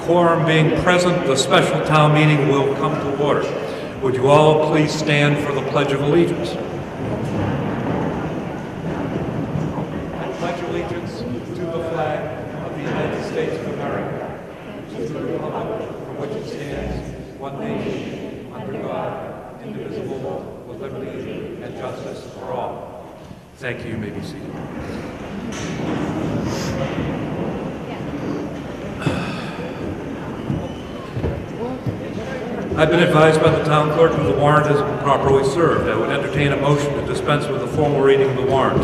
Quorum being present, the special town meeting will come to order. Would you all please stand for the Pledge of Allegiance? I pledge allegiance to the flag of the United States of America, to the republic for which it stands, one nation, under God, indivisible, with liberty and justice for all. Thank you. You may be seated. I've been advised by the town clerk that the warrant has been properly served. I would entertain a motion to dispense with the formal reading of the warrant.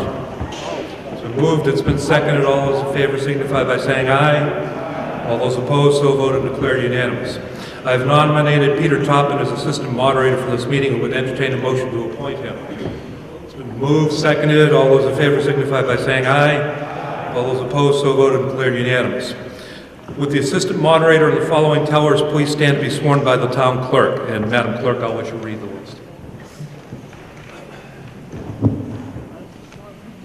It's been moved, it's been seconded. All those in favor signify by saying aye. All those opposed, so voted and declared unanimous. I have nominated Peter Toppin as assistant moderator for this meeting and would entertain a motion to appoint him. It's been moved, seconded. All those in favor signify by saying aye. All those opposed, so voted and declared unanimous. Would the assistant moderator and the following tellers please stand to be sworn by the town clerk? And Madam Clerk, I'll let you read the list.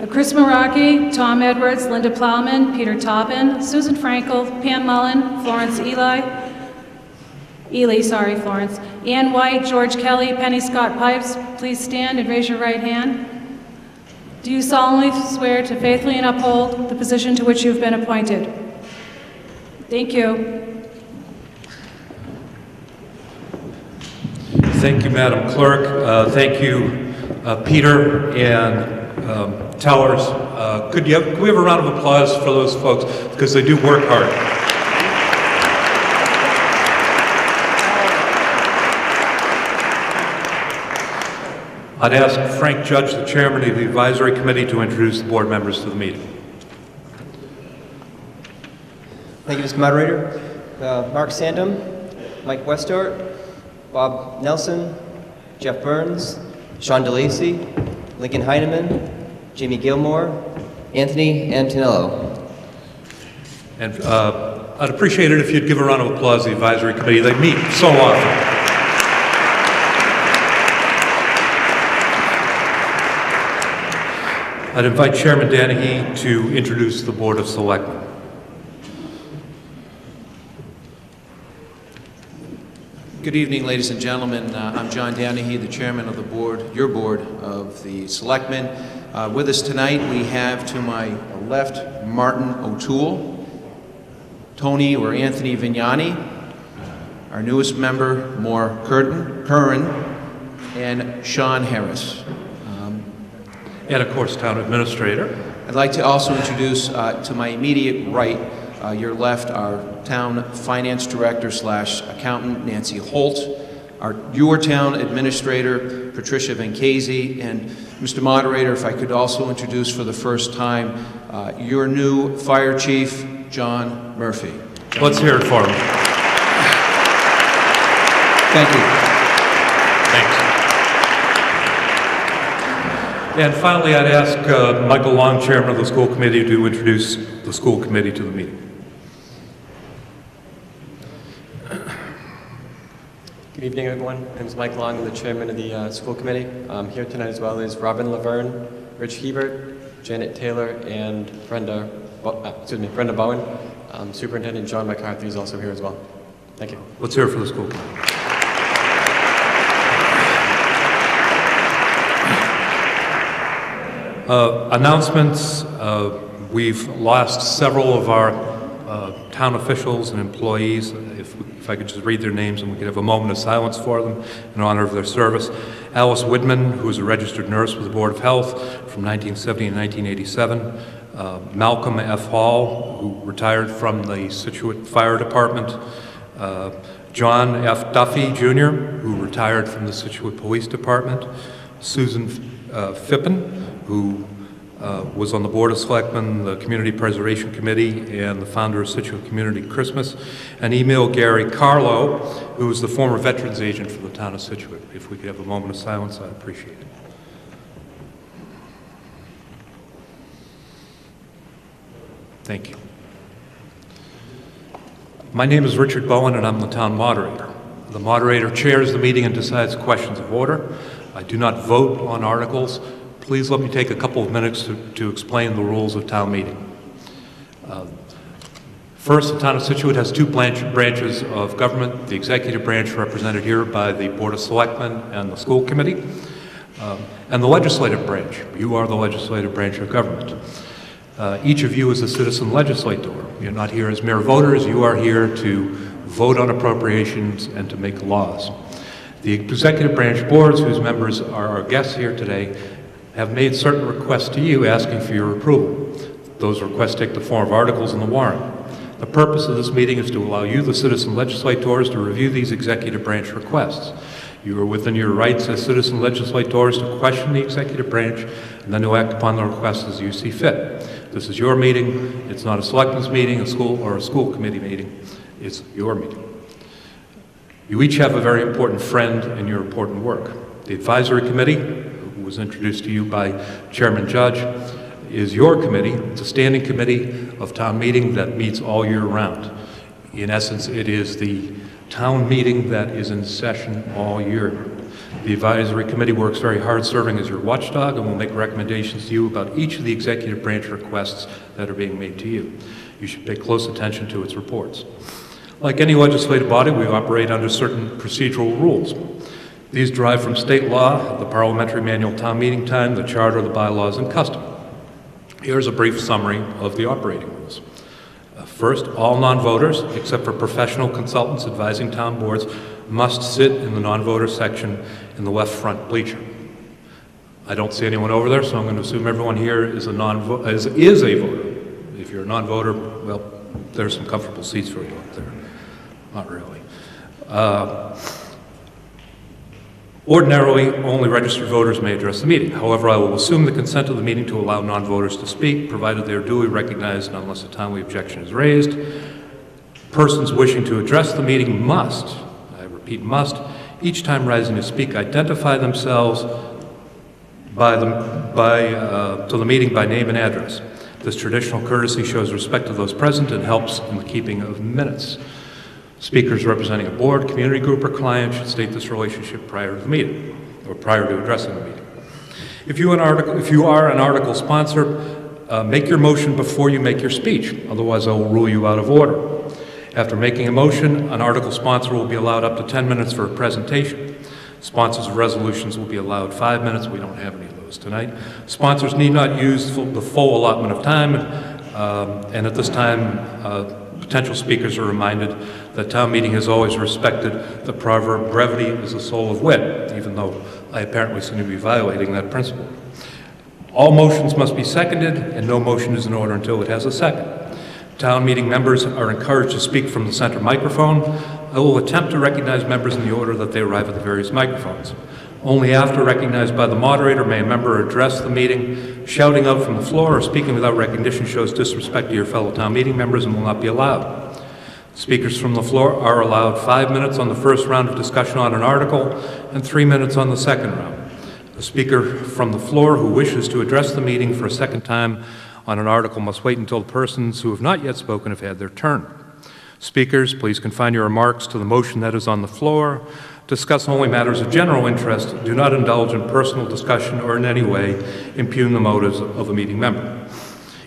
Chris Maraki, Tom Edwards, Linda Plowman, Peter Toppin, Susan Frankel, Pam Mullen, Florence Florence, Ann White, George Kelly, Penny Scott Pipes. Please stand and raise your right hand. Do you solemnly swear to faithfully and uphold the position to which you've been appointed? Thank you. Thank you, Madam Clerk. Thank you, Peter and tellers. Could we have a round of applause for those folks because they do work hard. I'd ask Frank Judge, the chairman of the advisory committee, to introduce the board members to the meeting. Thank you, Mr. Moderator. Mark Sandom, Mike Westart, Bob Nelson, Jeff Burns, Sean DeLacy, Lincoln Heineman, Jamie Gilmore, Anthony Antonello. And I'd appreciate it if you'd give a round of applause to the advisory committee. They meet so often. I'd invite Chairman Danahy to introduce the Board of Selectmen. Good evening, ladies and gentlemen. I'm John Danahy, the chairman of the board, your board of the Selectmen. With us tonight, we have to my left Martin O'Toole, Tony or Anthony Vignani, our newest member, Moore Curran, and Sean Harris. And of course, Town Administrator. I'd like to also introduce to my immediate right, your left, our Town Finance Director / Accountant, Nancy Holt, your Town Administrator, Patricia Venkasey, and Mr. Moderator, if I could also introduce for the first time, your new Fire Chief, John Murphy. Let's hear it for him. Thank you. Thanks. And finally, I'd ask Michael Long, Chairman of the School Committee, to introduce the school committee to the meeting. Good evening, everyone. My name is Mike Long. I'm the chairman of the school committee. Here tonight as well is Robin Laverne, Rich Hebert, Janet Taylor, and Brenda Bowen. Superintendent John McCarthy is also here as well. Thank you. Let's hear it for the school committee. Announcements. We've lost several of our town officials and employees. If I could just read their names and we could have a moment of silence for them in honor of their service. Alice Widman, who was a registered nurse with the Board of Health from 1970 to 1987. Malcolm F. Hall, who retired from the Scituate Fire Department. John F. Duffy, Jr., who retired from the Scituate Police Department. Susan Phippen, who was on the Board of Selectmen, the Community Preservation Committee, and the founder of Scituate Community Christmas, and Emil Gary Carlo, who was the former Veterans Agent for the town of Scituate. If we could have a moment of silence, I'd appreciate it. Thank you. My name is Richard Bowen, and I'm the town moderator. The moderator chairs the meeting and decides questions of order. I do not vote on articles. Please let me take a couple of minutes to explain the rules of town meeting. First, the town of Scituate has two branches of government, the executive branch represented here by the Board of Selectmen and the school committee, and the legislative branch. You are the legislative branch of government. Each of you is a citizen legislator. You're not here as mere voters, you are here to vote on appropriations and to make laws. The executive branch boards, whose members are our guests here today, have made certain requests to you asking for your approval. Those requests take the form of articles in the warrant. The purpose of this meeting is to allow you, the citizen legislators, to review these executive branch requests. You are within your rights as citizen legislators to question the executive branch and then to act upon the requests as you see fit. This is your meeting. It's not a selectmen's meeting, a school committee meeting. It's your meeting. You each have a very important friend in your important work. The advisory committee, who was introduced to you by Chairman Judge, is your committee. It's a standing committee of town meeting that meets all year round. In essence, it is the town meeting that is in session all year. The advisory committee works very hard serving as your watchdog and will make recommendations to you about each of the executive branch requests that are being made to you. You should pay close attention to its reports. Like any legislative body, we operate under certain procedural rules. These derive from state law, the parliamentary manual town meeting time, the charter, the bylaws, and custom. Here's a brief summary of the operating rules. First, all non-voters, except for professional consultants advising town boards, must sit in the non-voter section in the left front bleacher. I don't see anyone over there, so I'm going to assume everyone here is a voter. If you're a non-voter, well, there's some comfortable seats for you up there. Not really. Ordinarily, only registered voters may address the meeting. However, I will assume the consent of the meeting to allow non-voters to speak, provided they are duly recognized and unless a timely objection is raised. Persons wishing to address the meeting must, I repeat must, each time rising to speak, identify themselves to the meeting by name and address. This traditional courtesy shows respect to those present and helps in the keeping of minutes. Speakers representing a board, community group, or client should state this relationship prior to the meeting, or prior to addressing the meeting. If you are an article sponsor, make your motion before you make your speech, otherwise I will rule you out of order. After making a motion, an article sponsor will be allowed up to 10 minutes for a presentation. Sponsors of resolutions will be allowed 5 minutes. We don't have any of those tonight. Sponsors need not use the full allotment of time, and at this time, potential speakers are reminded that town meeting has always respected the proverb, brevity is the soul of wit, even though I apparently seem to be violating that principle. All motions must be seconded, and no motion is in order until it has a second. Town meeting members are encouraged to speak from the center microphone. I will attempt to recognize members in the order that they arrive at the various microphones. Only after recognized by the moderator may a member address the meeting. Shouting out from the floor or speaking without recognition shows disrespect to your fellow town meeting members and will not be allowed. Speakers from the floor are allowed 5 minutes on the first round of discussion on an article and 3 minutes on the second round. A speaker from the floor who wishes to address the meeting for a second time on an article must wait until the persons who have not yet spoken have had their turn. Speakers, please confine your remarks to the motion that is on the floor. Discuss only matters of general interest. Do not indulge in personal discussion or in any way impugn the motives of a meeting member.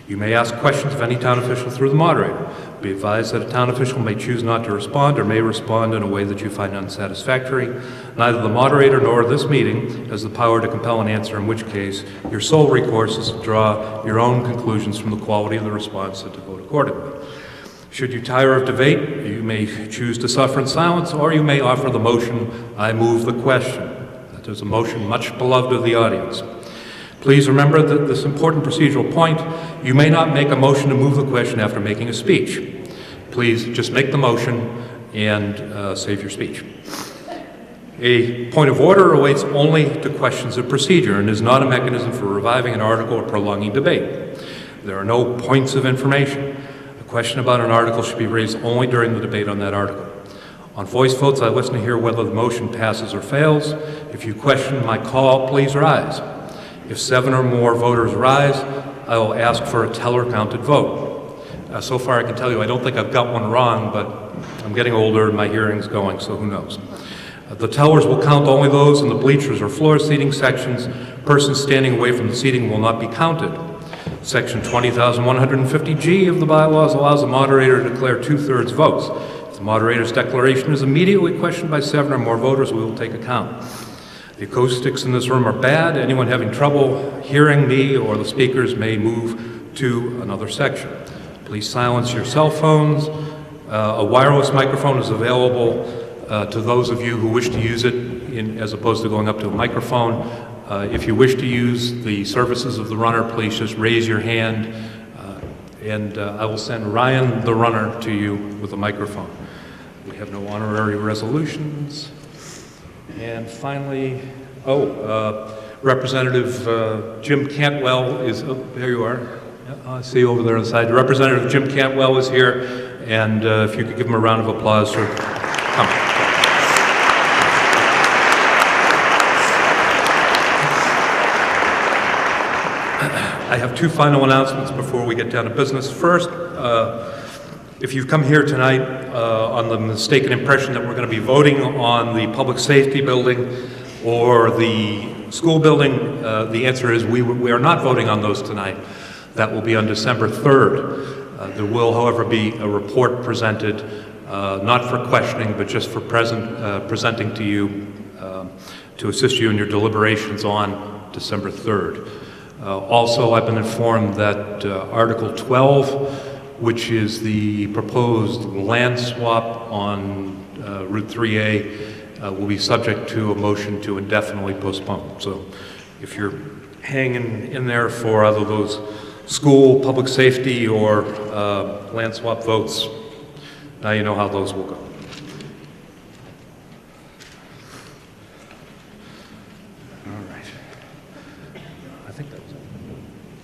You may ask questions of any town official through the moderator. Be advised that a town official may choose not to respond or may respond in a way that you find unsatisfactory. Neither the moderator nor this meeting has the power to compel an answer, in which case your sole recourse is to draw your own conclusions from the quality of the response and to vote accordingly. Should you tire of debate, you may choose to suffer in silence, or you may offer the motion, I move the question. That is a motion much beloved of the audience. Please remember that this important procedural point, you may not make a motion to move the question after making a speech. Please just make the motion and save your speech. A point of order relates only to questions of procedure and is not a mechanism for reviving an article or prolonging debate. There are no points of information. A question about an article should be raised only during the debate on that article. On voice votes, I listen to hear whether the motion passes or fails. If you question my call, please rise. If 7 or more voters rise, I will ask for a teller-counted vote. So far, I can tell you I don't think I've got one wrong, but I'm getting older and my hearing's going, so who knows. The tellers will count only those in the bleachers or floor seating sections. Persons standing away from the seating will not be counted. Section 20,150G of the bylaws allows the moderator to declare two-thirds votes. If the moderator's declaration is immediately questioned by 7 or more voters, we will take account. The acoustics in this room are bad. Anyone having trouble hearing me or the speakers may move to another section. Please silence your cell phones. A wireless microphone is available to those of you who wish to use it as opposed to going up to a microphone. If you wish to use the services of the runner, please just raise your hand and I will send Ryan, the runner, to you with a microphone. We have no honorary resolutions. And finally, Representative Jim Cantwell is, there you are. Yeah, I see you over there on the side. Representative Jim Cantwell is here, and if you could give him a round of applause for coming. I have two final announcements before we get down to business. First, if you've come here tonight on the mistaken impression that we're going to be voting on the public safety building or the school building, the answer is we are not voting on those tonight. That will be on December 3rd. There will, however, be a report presented, not for questioning, but just for presenting to you to assist you in your deliberations on December 3rd. Also, I've been informed that Article 12, which is the proposed land swap on Route 3A, will be subject to a motion to indefinitely postpone. So if you're hanging in there for either those school, public safety, or land swap votes, now you know how those will go. All right. I think that was it.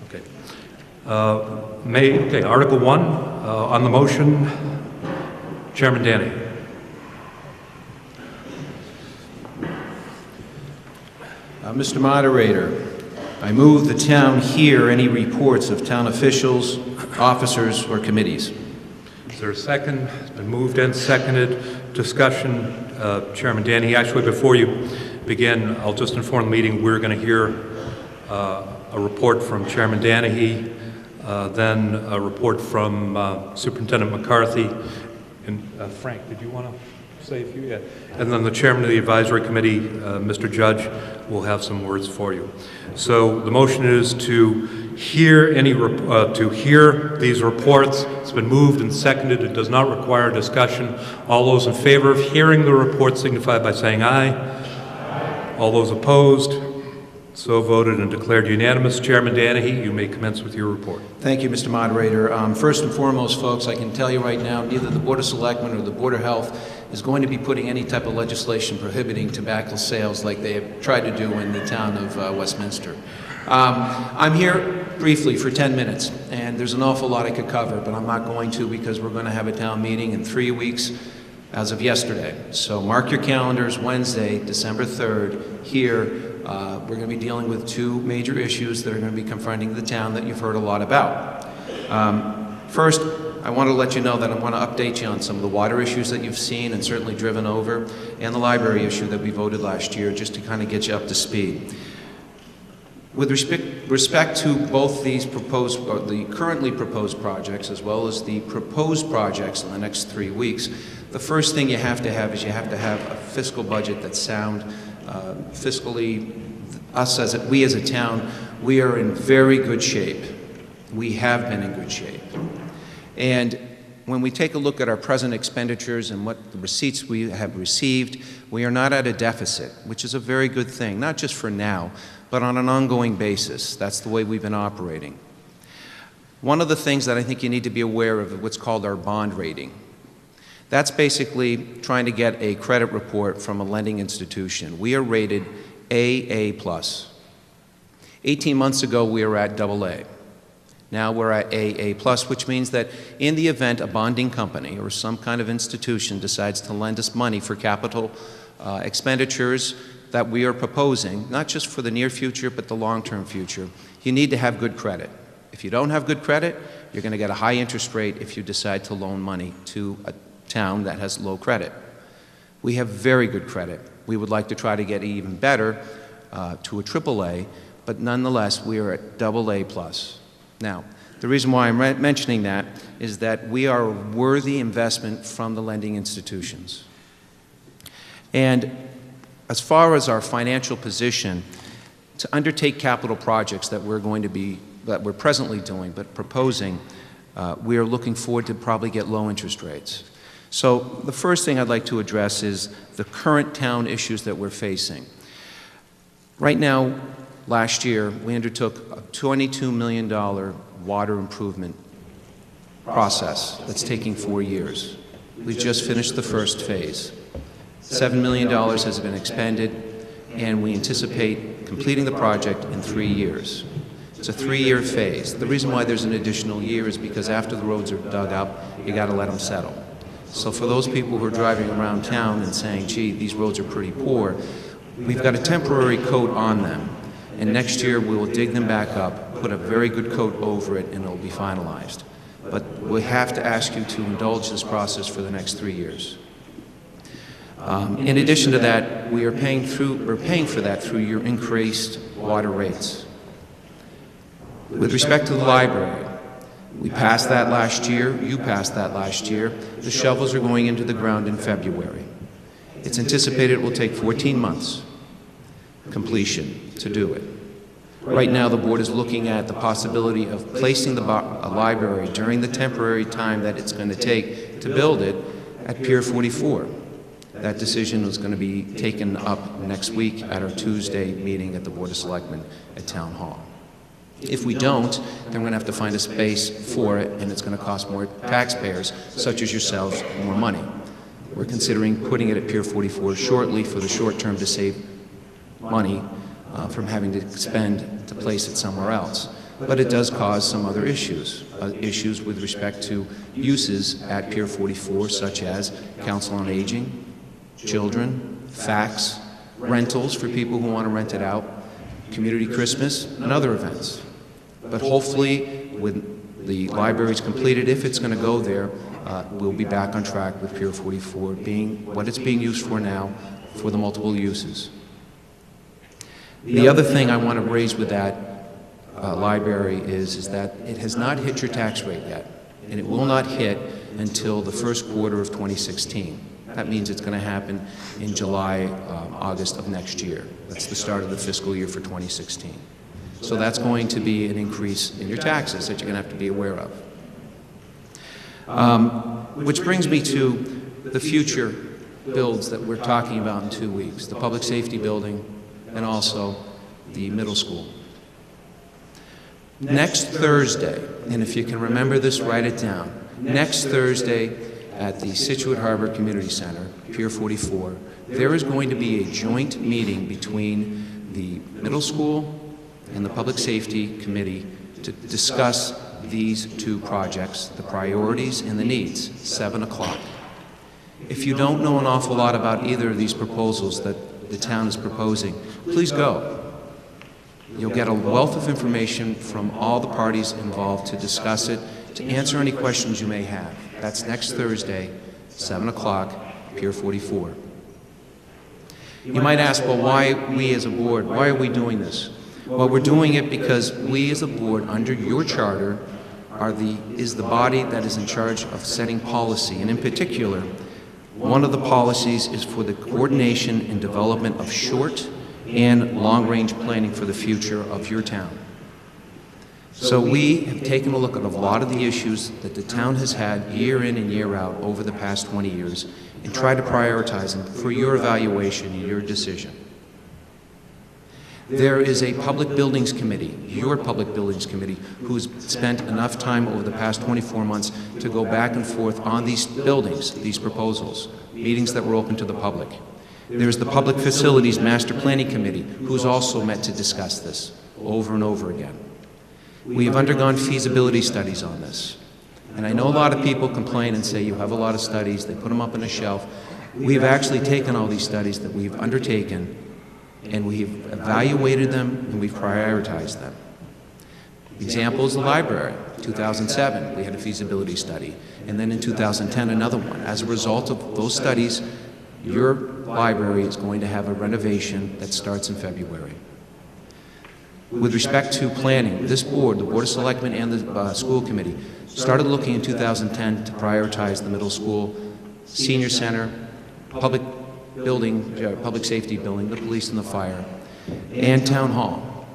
Okay. Article 1, on the motion, Chairman Danny. Mr. Moderator, I move the town hear any reports of town officials, officers, or committees. Is there a second? It's been moved and seconded. Discussion. Chairman Danny, actually, before you begin, I'll just inform the meeting we're going to hear a report from Chairman Danahy, then a report from Superintendent McCarthy. And Frank, did you want to say a few? Yeah. And then the chairman of the advisory committee, Mr. Judge, will have some words for you. So the motion is to hear these reports. It's been moved and seconded. It does not require discussion. All those in favor of hearing the report signify by saying aye. Aye. All those opposed? So voted and declared unanimous. Chairman Danahy, you may commence with your report. Thank you, Mr. Moderator. First and foremost, folks, I can tell you right now, neither the Board of Selectmen or the Board of Health is going to be putting any type of legislation prohibiting tobacco sales like they have tried to do in the town of Westminster. I'm here briefly for 10 minutes, and there's an awful lot I could cover, but I'm not going to because we're going to have a town meeting in 3 weeks as of yesterday. So mark your calendars, Wednesday, December 3rd, here. We're going to be dealing with two major issues that are going to be confronting the town that you've heard a lot about. First, I want to let you know that I want to update you on some of the water issues that you've seen and certainly driven over, and the library issue that we voted last year, just to kind of get you up to speed. With respect to both these proposed, or the currently proposed projects, as well as the proposed projects in the next 3 weeks, the first thing you have to have is you have to have a fiscal budget that's sound. Fiscally, we as a town, we are in very good shape. We have been in good shape. And when we take a look at our present expenditures and what the receipts we have received, we are not at a deficit, which is a very good thing, not just for now, but on an ongoing basis. That's the way we've been operating. One of the things that I think you need to be aware of is what's called our bond rating. That's basically trying to get a credit report from a lending institution. We are rated AA+. 18 months ago, we were at AA. Now we're at AA+, which means that in the event a bonding company or some kind of institution decides to lend us money for capital expenditures that we are proposing, not just for the near future, but the long-term future, you need to have good credit. If you don't have good credit, you're going to get a high interest rate if you decide to loan money to a town that has low credit. We have very good credit. We would like to try to get even better to a AAA, but nonetheless, we are at AA+. Now, the reason why I'm mentioning that is that we are a worthy investment from the lending institutions. And as far as our financial position, to undertake capital projects that we're presently doing, but proposing, we are looking forward to probably get low interest rates. So the first thing I'd like to address is the current town issues that we're facing. Right now, last year, we undertook a $22 million water improvement process that's taking 4 years. We've just finished the first phase. $7 million has been expended, and we anticipate completing the project in 3 years. It's a 3-year phase. The reason why there's an additional year is because after the roads are dug up, you got to let them settle. So for those people who are driving around town and saying, gee, these roads are pretty poor, we've got a temporary coat on them, and next year we will dig them back up, put a very good coat over it, and it'll be finalized. But we have to ask you to indulge this process for the next 3 years. In addition to that, we're paying for that through your increased water rates. With respect to the library, we passed that last year, you passed that last year. The shovels are going into the ground in February. It's anticipated it will take 14 months completion to do it. Right now, the board is looking at the possibility of placing the library during the temporary time that it's going to take to build it at Pier 44. That decision is going to be taken up next week at our Tuesday meeting at the Board of Selectmen at Town Hall. If we don't, then we're going to have to find a space for it, and it's going to cost more taxpayers, such as yourselves, more money. We're considering putting it at Pier 44 shortly for the short term to save money from having to spend to place it somewhere else. But it does cause some other issues, issues with respect to uses at Pier 44, such as Council on Aging, children, facts, rentals for people who want to rent it out, community Christmas, and other events. But hopefully, when the library is completed, if it's going to go there, we'll be back on track with Pier 44 being what it's being used for now for the multiple uses. The other thing I want to raise with that library is that it has not hit your tax rate yet, and it will not hit until the first quarter of 2016. That means it's going to happen in July, August of next year. That's the start of the fiscal year for 2016. So that's going to be an increase in your taxes that you're going to have to be aware of. Which brings me to the future builds that we're talking about in 2 weeks, the public safety building and also the middle school. Next Thursday, and if you can remember this, write it down. Next Thursday at the Scituate Harbor Community Center, Pier 44, there is going to be a joint meeting between the middle school and the Public Safety Committee to discuss these two projects, the priorities and the needs, 7 o'clock. If you don't know an awful lot about either of these proposals that the town is proposing, please go. You'll get a wealth of information from all the parties involved to discuss it, to answer any questions you may have. That's next Thursday, 7 o'clock, Pier 44. You might ask, well, why we as a board, why are we doing this? Well, we're doing it because we as a board, under your charter, is the body that is in charge of setting policy. And in particular, one of the policies is for the coordination and development of short and long-range planning for the future of your town. So we have taken a look at a lot of the issues that the town has had year in and year out over the past 20 years and tried to prioritize them for your evaluation and your decision. There is a public buildings committee, your public buildings committee, who's spent enough time over the past 24 months to go back and forth on these buildings, these proposals, meetings that were open to the public. There's the Public Facilities Master Planning Committee, who's also met to discuss this over and over again. We have undergone feasibility studies on this. And I know a lot of people complain and say you have a lot of studies, they put them up on a shelf. We've actually taken all these studies that we've undertaken and we've evaluated them and we've prioritized them. Example is the library. 2007, we had a feasibility study. And then in 2010, another one. As a result of those studies, your library is going to have a renovation that starts in February. With respect to planning, this board, the Board of Selectmen and the school committee, started looking in 2010 to prioritize the middle school, senior center, public building, public safety building, the police and the fire, and town hall.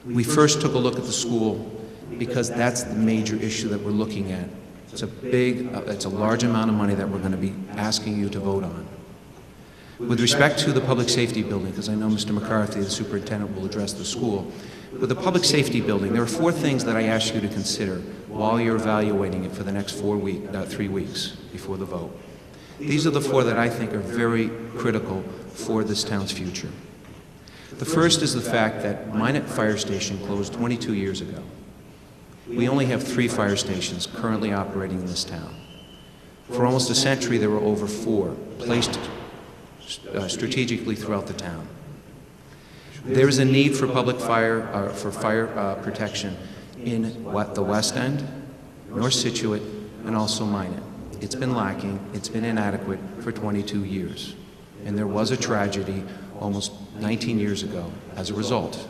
We first took a look at the school because that's the major issue that we're looking at. It's a large amount of money that we're going to be asking you to vote on. With respect to the public safety building, because I know Mr. McCarthy, the superintendent, will address the school. With the public safety building, there are 4 things that I ask you to consider while you're evaluating it for the next 3 weeks before the vote. These are the 4 that I think are very critical for this town's future. The first is the fact that Minot Fire Station closed 22 years ago. We only have 3 fire stations currently operating in this town. For almost a century, there were over 4 placed strategically throughout the town. There is a need for public fire, protection in the West End, North Scituate, and also Minot. It's been lacking, it's been inadequate for 22 years. And there was a tragedy almost 19 years ago as a result.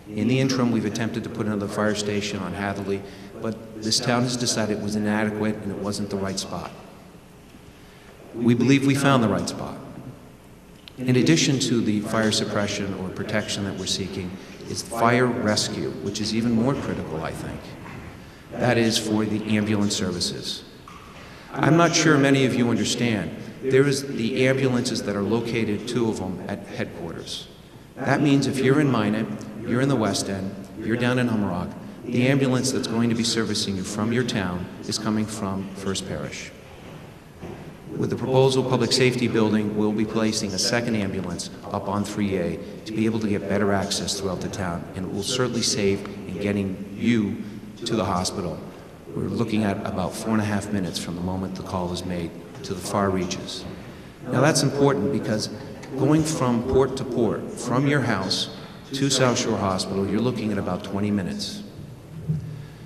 In the interim, we've attempted to put another fire station on Hatherley, but this town has decided it was inadequate and it wasn't the right spot. We believe we found the right spot. In addition to the fire suppression or protection that we're seeking, is fire rescue, which is even more critical, I think. That is for the ambulance services. I'm not sure many of you understand. There is the ambulances that are located, 2 of them, at headquarters. That means if you're in Minot, you're in the West End, you're down in Humrock, the ambulance that's going to be servicing you from your town is coming from First Parish. With the proposal public safety building, we'll be placing a 2nd ambulance up on 3A to be able to get better access throughout the town, and it will certainly save in getting you to the hospital. We're looking at about 4.5 minutes from the moment the call is made to the far reaches. Now that's important because going from port to port, from your house to South Shore Hospital, you're looking at about 20 minutes.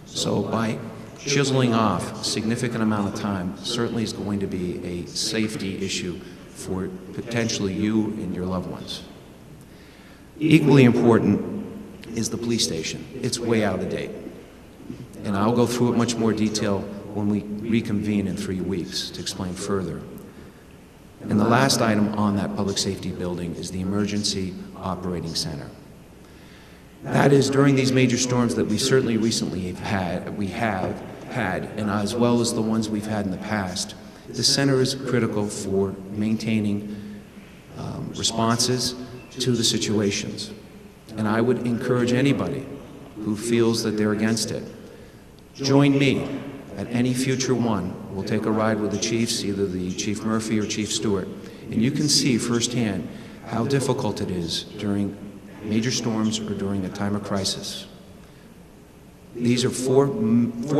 So by chiseling off a significant amount of time certainly is going to be a safety issue for potentially you and your loved ones. Equally important is the police station. It's way out of date. And I'll go through it much more detail when we reconvene in 3 weeks to explain further. And the last item on that public safety building is the Emergency Operating Center. That is, during these major storms that we certainly recently have had, and as well as the ones we've had in the past, the center is critical for maintaining responses to the situations. And I would encourage anybody who feels that they're against it, join me at any future one. We'll take a ride with the chiefs, either the Chief Murphy or Chief Stewart, and you can see firsthand how difficult it is during major storms or during a time of crisis. These are four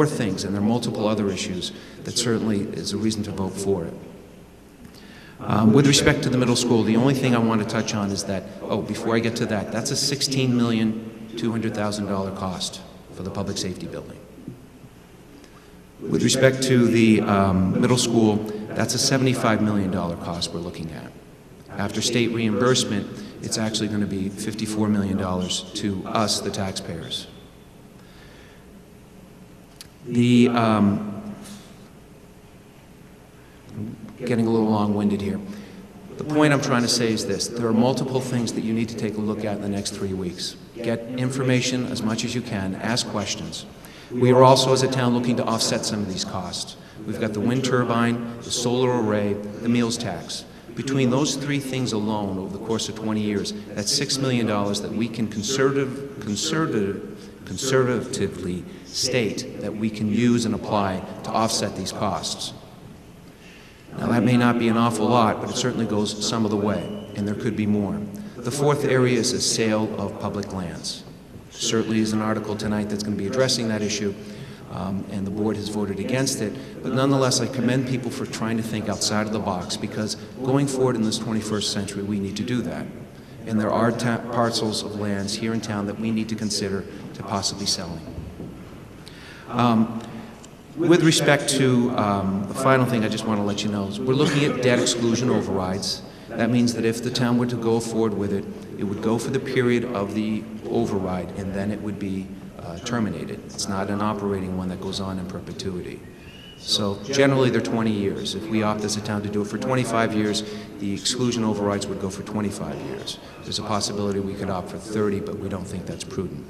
things, and there are multiple other issues that certainly is a reason to vote for it. With respect to the middle school, the only thing I want to touch on is that, before I get to that, that's a $16,200,000 cost for the public safety building. With respect to the middle school, that's a $75 million cost we're looking at. After state reimbursement, it's actually going to be $54 million to us, the taxpayers. Getting a little long-winded here. The point I'm trying to say is this. There are multiple things that you need to take a look at in the next 3 weeks. Get information as much as you can. Ask questions. We are also, as a town, looking to offset some of these costs. We've got the wind turbine, the solar array, the meals tax. Between those 3 things alone over the course of 20 years, that's $6 million that we can conservatively state that we can use and apply to offset these costs. Now, that may not be an awful lot, but it certainly goes some of the way, and there could be more. The 4th area is the sale of public lands. Certainly is an article tonight that's going to be addressing that issue, and the board has voted against it. But nonetheless, I commend people for trying to think outside of the box, because going forward in this 21st century, we need to do that. And there are parcels of lands here in town that we need to consider to possibly selling. With respect to the final thing I just want to let you know is we're looking at debt exclusion overrides, That means that if the town were to go forward with it, it would go for the period of the override, and then it would be terminated. It's not an operating one that goes on in perpetuity. So generally, they're 20 years. If we opt as a town to do it for 25 years, the exclusion overrides would go for 25 years. There's a possibility we could opt for 30, but we don't think that's prudent.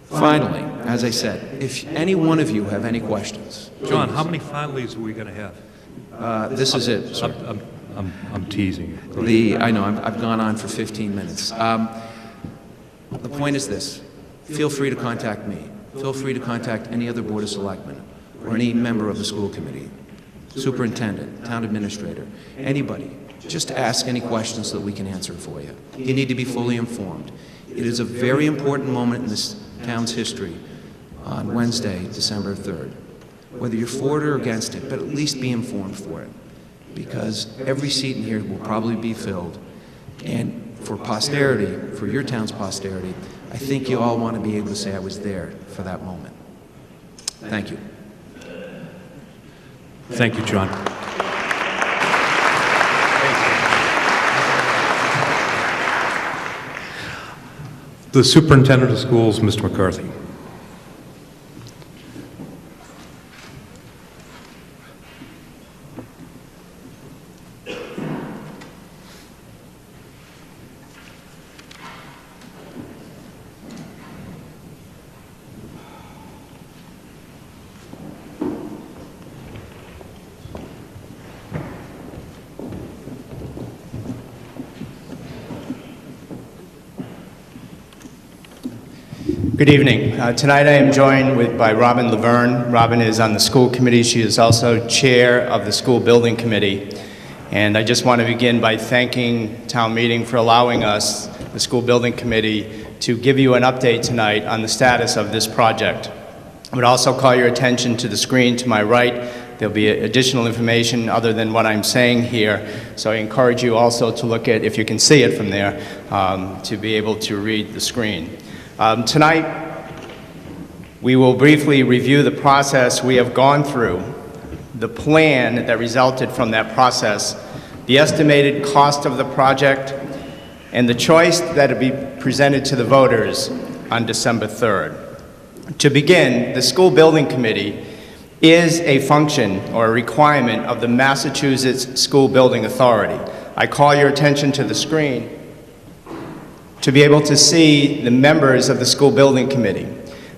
Finally, as I said, if any one of you have any questions, John, how many finalies are we going to have? this is it, sir. I'm teasing you. I know, I've gone on for 15 minutes. The point is this. Feel free to contact me. Feel free to contact any other Board of Selectmen or any member of the school committee, superintendent, town administrator, anybody. Just ask any questions so that we can answer for you. You need to be fully informed. It is a very important moment in this town's history on Wednesday, December 3rd. Whether you're for it or against it, but at least be informed for it. Because every seat in here will probably be filled. And for posterity, for your town's posterity, I think you all want to be able to say I was there for that moment. Thank you. Thank you, John. The Superintendent of Schools, Mr. McCarthy. Good evening. Tonight I am joined by Robin Laverne. Robin is on the school committee. She is also chair of the school building committee. And I just want to begin by thanking town meeting for allowing us, the school building committee, to give you an update tonight on the status of this project. I would also call your attention to the screen to my right. There'll be additional information other than what I'm saying here. So I encourage you also to look at, if you can see it from there, to be able to read the screen. Tonight, we will briefly review the process we have gone through, the plan that resulted from that process, the estimated cost of the project, and the choice that will be presented to the voters on December 3rd. To begin, the School Building Committee is a function or a requirement of the Massachusetts School Building Authority. I call your attention to the screen to be able to see the members of the School Building Committee.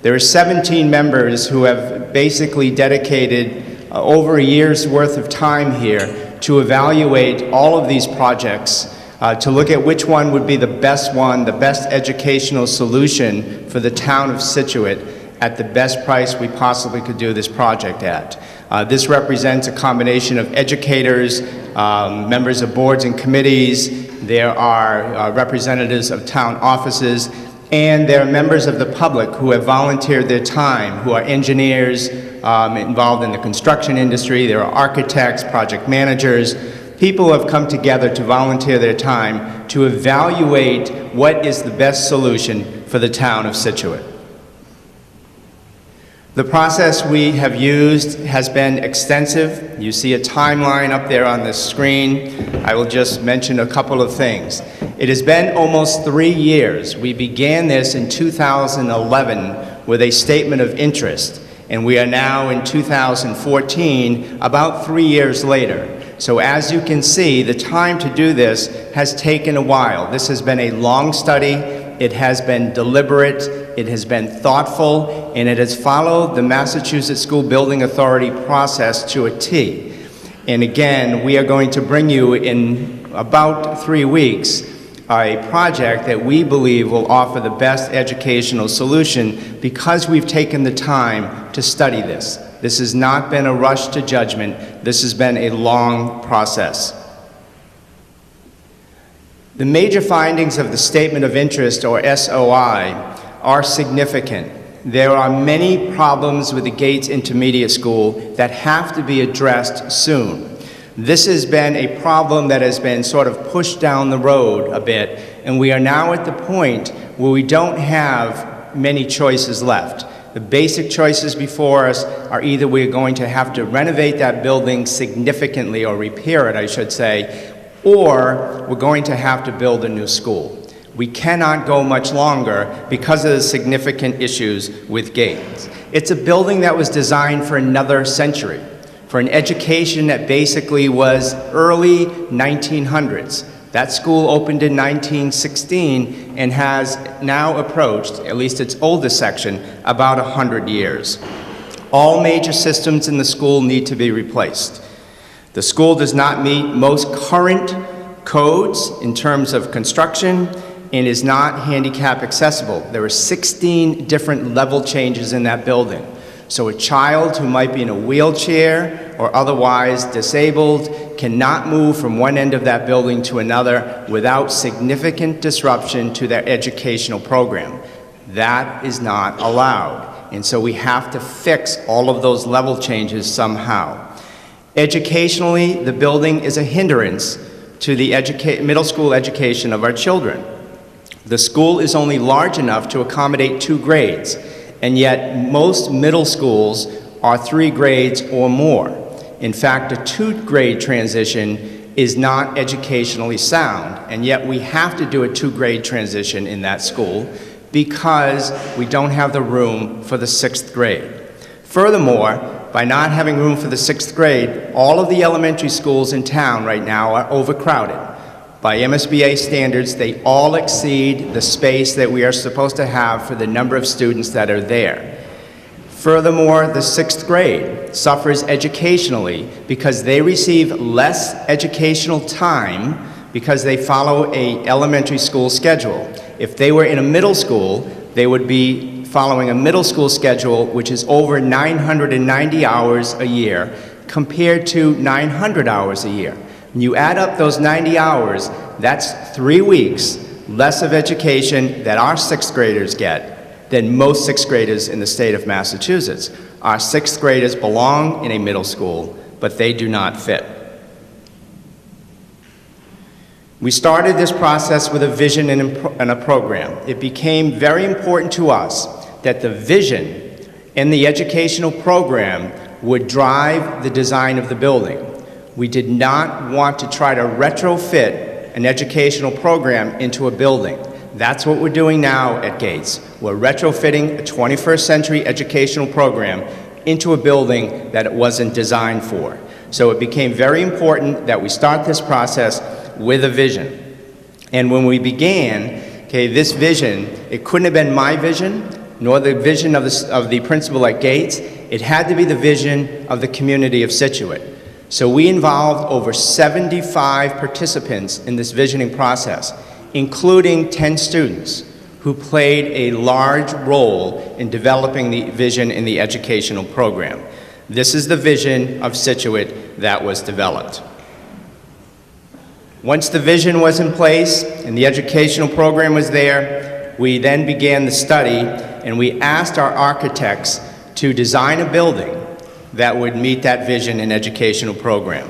There are 17 members who have basically dedicated over a year's worth of time here to evaluate all of these projects, to look at which one would be the best one, the best educational solution for the town of Scituate at the best price we possibly could do this project at. This represents a combination of educators, members of boards and committees. There are representatives of town offices, and there are members of the public who have volunteered their time, who are engineers involved in the construction industry. There are architects, project managers, people who have come together to volunteer their time to evaluate what is the best solution for the town of Scituate. The process we have used has been extensive. You see a timeline up there on the screen. I will just mention a couple of things. It has been almost 3 years. We began this in 2011 with a statement of interest, and we are now in 2014, about 3 years later. So as you can see, the time to do this has taken a while. This has been a long study. It has been deliberate, it has been thoughtful, and it has followed the Massachusetts School Building Authority process to a T. And again, we are going to bring you in about 3 weeks a project that we believe will offer the best educational solution because we've taken the time to study this. This has not been a rush to judgment. This has been a long process. The major findings of the Statement of Interest, or SOI, are significant. There are many problems with the Gates Intermediate School that have to be addressed soon. This has been a problem that has been sort of pushed down the road a bit, and we are now at the point where we don't have many choices left. The basic choices before us are either we're going to have to renovate that building significantly, or repair it, I should say, or we're going to have to build a new school. We cannot go much longer because of the significant issues with Gates. It's a building that was designed for another century, for an education that basically was early 1900s. That school opened in 1916 and has now approached, at least its oldest section, about 100 years. All major systems in the school need to be replaced. The school does not meet most current codes in terms of construction and is not handicap accessible. There are 16 different level changes in that building. So a child who might be in a wheelchair or otherwise disabled cannot move from one end of that building to another without significant disruption to their educational program. That is not allowed. And so we have to fix all of those level changes somehow. Educationally, the building is a hindrance to the middle school education of our children. The school is only large enough to accommodate 2 grades, and yet most middle schools are 3 grades or more. In fact, a 2-grade transition is not educationally sound, and yet we have to do a 2-grade transition in that school because we don't have the room for the 6th grade. Furthermore, by not having room for the 6th grade, all of the elementary schools in town right now are overcrowded. By MSBA standards, they all exceed the space that we are supposed to have for the number of students that are there. Furthermore, the 6th grade suffers educationally because they receive less educational time because they follow an elementary school schedule. If they were in a middle school, they would be following a middle school schedule which is over 990 hours a year compared to 900 hours a year. When you add up those 90 hours, that's 3 weeks less of education that our 6th graders get than most 6th graders in the state of Massachusetts. Our 6th graders belong in a middle school, but they do not fit. We started this process with a vision and a program. It became very important to us that the vision and the educational program would drive the design of the building. We did not want to try to retrofit an educational program into a building. That's what we're doing now at Gates. We're retrofitting a 21st century educational program into a building that it wasn't designed for. So it became very important that we start this process with a vision. And when we began, this vision, it couldn't have been my vision, nor the vision of the principal at Gates. It had to be the vision of the community of Scituate. So we involved over 75 participants in this visioning process, including 10 students who played a large role in developing the vision in the educational program. This is the vision of Scituate that was developed. Once the vision was in place and the educational program was there, we then began the study and we asked our architects to design a building that would meet that vision and educational program.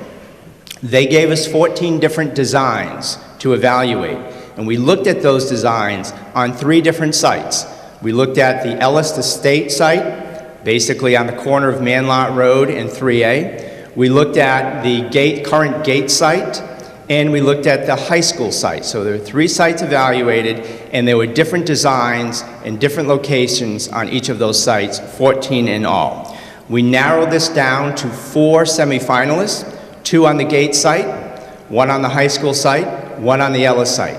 They gave us 14 different designs to evaluate, and we looked at those designs on 3 different sites. We looked at the Ellis Estate site, basically on the corner of Manlot Road and 3A. We looked at the current Gate site, and we looked at the high school site. So there were 3 sites evaluated, and there were different designs and different locations on each of those sites, 14 in all. We narrowed this down to 4 semifinalists, 2 on the Gate site, 1 on the high school site, 1 on the Ellis site.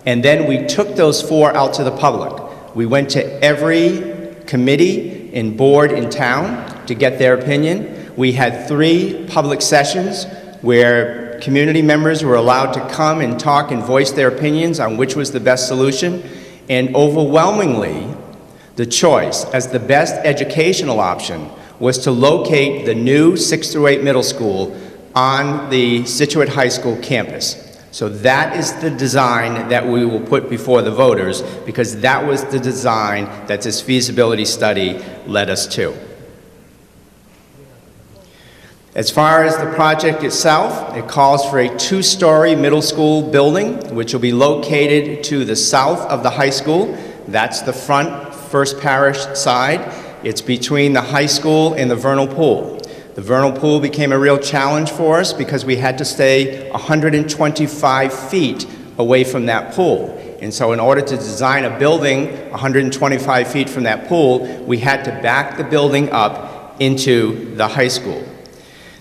And then we took those 4 out to the public. We went to every committee and board in town to get their opinion. We had 3 public sessions where community members were allowed to come and talk and voice their opinions on which was the best solution. And overwhelmingly, the choice as the best educational option was to locate the new 6th through 8 middle school on the Scituate High School campus. So that is the design that we will put before the voters, because that was the design that this feasibility study led us to. As far as the project itself, it calls for a 2-story middle school building, which will be located to the south of the high school. That's the front First Parish side. It's between the high school and the vernal pool. The vernal pool became a real challenge for us because we had to stay 125 feet away from that pool. And so in order to design a building 125 feet from that pool, we had to back the building up into the high school.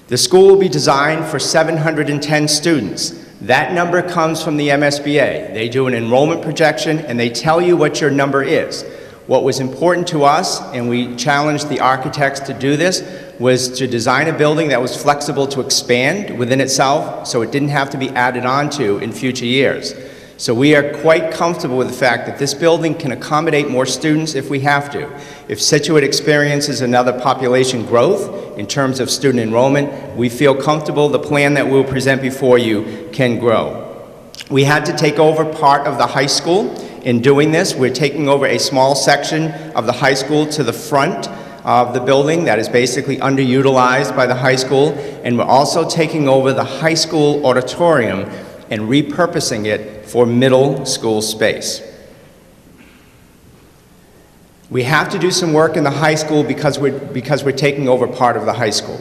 The school will be designed for 710 students. That number comes from the MSBA. They do an enrollment projection and they tell you what your number is. What was important to us, and we challenged the architects to do this, was to design a building that was flexible to expand within itself so it didn't have to be added on to in future years. So we are quite comfortable with the fact that this building can accommodate more students if we have to. If Scituate experiences another population growth in terms of student enrollment, we feel comfortable the plan that we'll present before you can grow. We had to take over part of the high school. In doing this, we're taking over a small section of the high school to the front of the building that is basically underutilized by the high school, and we're also taking over the high school auditorium and repurposing it for middle school space. We have to do some work in the high school because we're taking over part of the high school.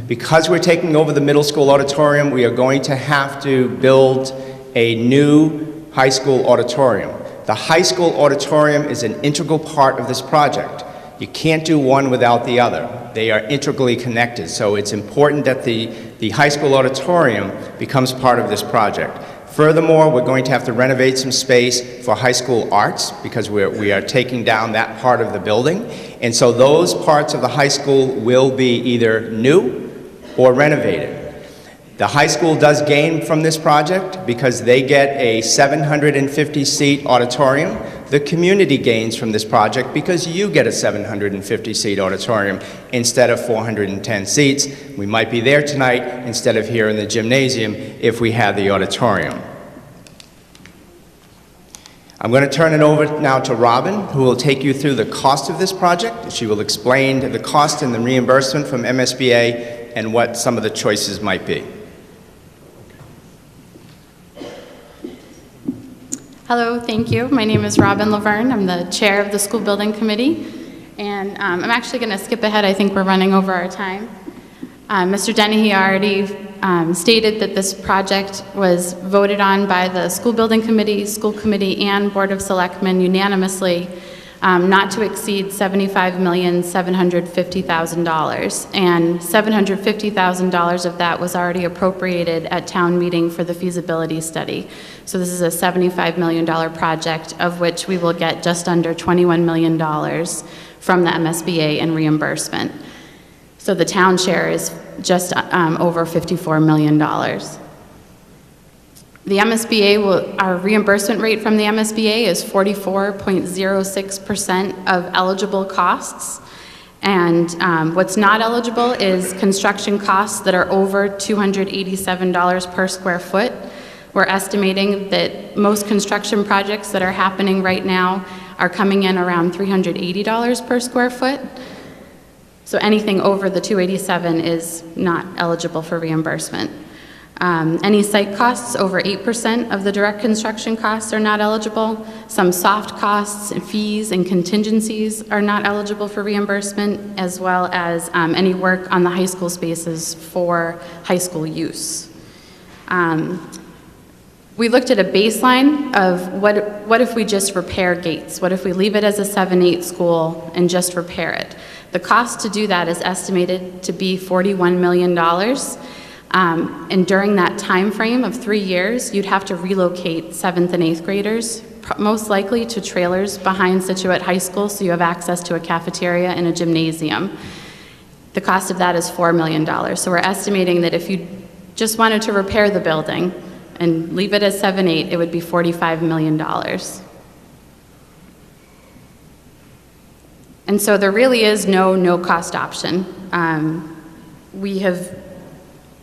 Because we're taking over the middle school auditorium, we are going to have to build a new high school auditorium. The high school auditorium is an integral part of this project. You can't do one without the other. They are integrally connected, so it's important that the high school auditorium becomes part of this project. Furthermore, we're going to have to renovate some space for high school arts because we are taking down that part of the building. And so those parts of the high school will be either new or renovated. The high school does gain from this project because they get a 750-seat auditorium. The community gains from this project because you get a 750-seat auditorium instead of 410 seats. We might be there tonight instead of here in the gymnasium if we had the auditorium. I'm going to turn it over now to Robin, who will take you through the cost of this project. She will explain the cost and the reimbursement from MSBA and what some of the choices might be. Hello, thank you. My name is Robin Laverne. I'm the chair of the school building committee. And I'm actually going to skip ahead. I think we're running over our time. Mr. Dennehy already stated that this project was voted on by the school building committee, school committee, and Board of Selectmen unanimously not to exceed $75,750,000. And $750,000 of that was already appropriated at town meeting for the feasibility study. So this is a $75 million project, of which we will get just under $21 million from the MSBA in reimbursement. So the town share is just over $54 million. The MSBA our reimbursement rate from the MSBA is 44.06% of eligible costs. And what's not eligible is construction costs that are over $287 per square foot. We're estimating that most construction projects that are happening right now are coming in around $380 per square foot. So anything over the 287 is not eligible for reimbursement. Any site costs over 8% of the direct construction costs are not eligible. Some soft costs and fees and contingencies are not eligible for reimbursement, as well as any work on the high school spaces for high school use. We looked at a baseline of what if we just repair gates? What if we leave it as a 7-8 school and just repair it? The cost to do that is estimated to be $41 million. And during that time frame of 3 years, you'd have to relocate 7th and 8th graders, most likely to trailers behind Scituate High School, so you have access to a cafeteria and a gymnasium. The cost of that is $4 million. So we're estimating that if you just wanted to repair the building and leave it as 7-8, it would be $45 million. And so there really is no no-cost option. We have,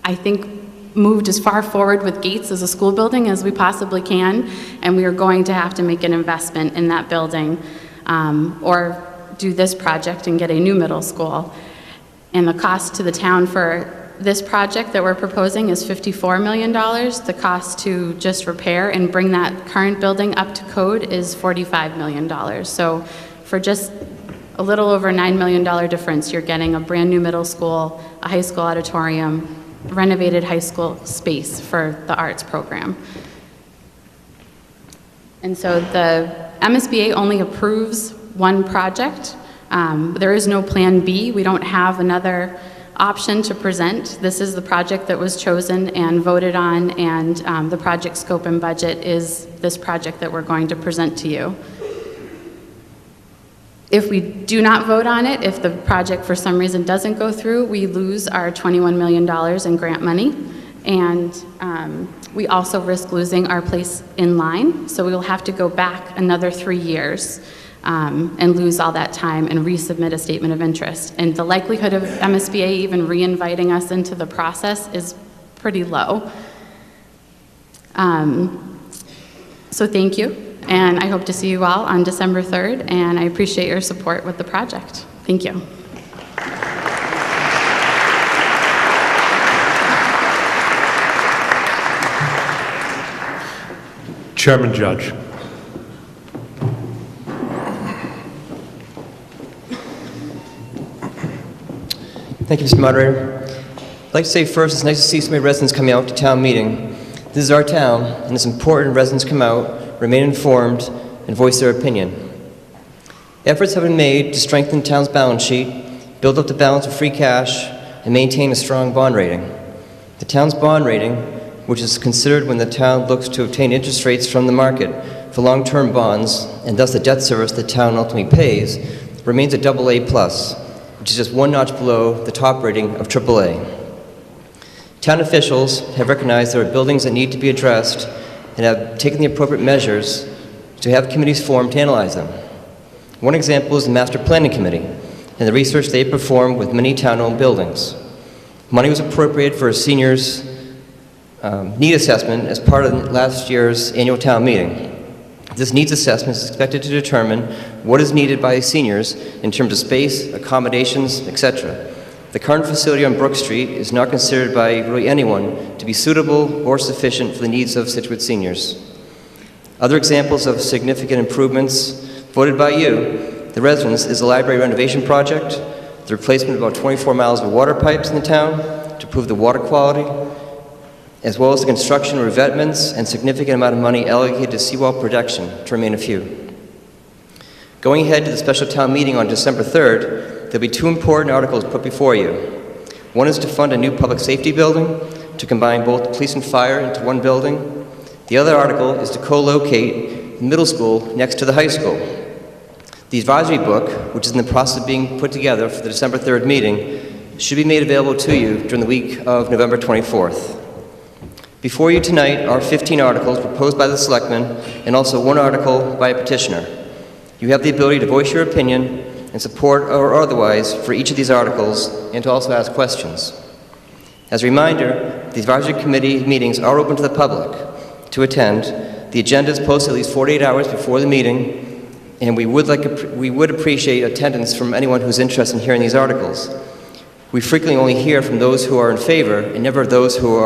I think, moved as far forward with gates as a school building as we possibly can, and we are going to have to make an investment in that building or do this project and get a new middle school. And the cost to the town for this project that we're proposing is $54 million. The cost to just repair and bring that current building up to code is $45 million. So for just a little over $9 million difference. You're getting a brand new middle school, a high school auditorium, renovated high school space for the arts program. And so the MSBA only approves one project. There is no Plan B. We don't have another option to present. This is the project that was chosen and voted on, and the project scope and budget is this project that we're going to present to you. If we do not vote on it, if the project for some reason doesn't go through, we lose our $21 million in grant money, and we also risk losing our place in line, so we will have to go back another 3 years and lose all that time and resubmit a statement of interest. And the likelihood of MSBA even re-inviting us into the process is pretty low. So thank you, and I hope to see you all on December 3rd, and I appreciate your support with the project. Thank you. Chairman Judge. Thank you, Mr. Moderator. I'd like to say first, it's nice to see so many residents coming out to town meeting. This is our town, and it's important residents come out, remain informed, and voice their opinion. Efforts have been made to strengthen the town's balance sheet, build up the balance of free cash, and maintain a strong bond rating. The town's bond rating, which is considered when the town looks to obtain interest rates from the market for long-term bonds, and thus the debt service the town ultimately pays, remains a AA+, which is just one notch below the top rating of AAA. Town officials have recognized there are buildings that need to be addressed and have taken the appropriate measures to have committees formed to analyze them. One example is the Master Planning Committee and the research they performed with many town-owned buildings. Money was appropriated for a seniors' need assessment as part of last year's annual town meeting. This needs assessment is expected to determine what is needed by seniors in terms of space, accommodations, etc. The current facility on Brook Street is not considered by really anyone to be suitable or sufficient for the needs of Scituate seniors. Other examples of significant improvements voted by you, the residents, is the library renovation project, the replacement of about 24 miles of water pipes in the town to improve the water quality, as well as the construction of revetments and significant amount of money allocated to seawall protection, to remain a few. Going ahead to the special town meeting on December 3rd, there'll be two important articles put before you. One is to fund a new public safety building to combine both police and fire into one building. The other article is to co-locate the middle school next to the high school. The advisory book, which is in the process of being put together for the December 3rd meeting, should be made available to you during the week of November 24th. Before you tonight are 15 articles proposed by the selectmen and also one article by a petitioner. You have the ability to voice your opinion and support or otherwise for each of these articles and to also ask questions. As a reminder, the advisory committee meetings are open to the public to attend. The agenda is posted at least 48 hours before the meeting, and we would appreciate attendance from anyone who's interested in hearing these articles. We frequently only hear from those who are in favor and never those who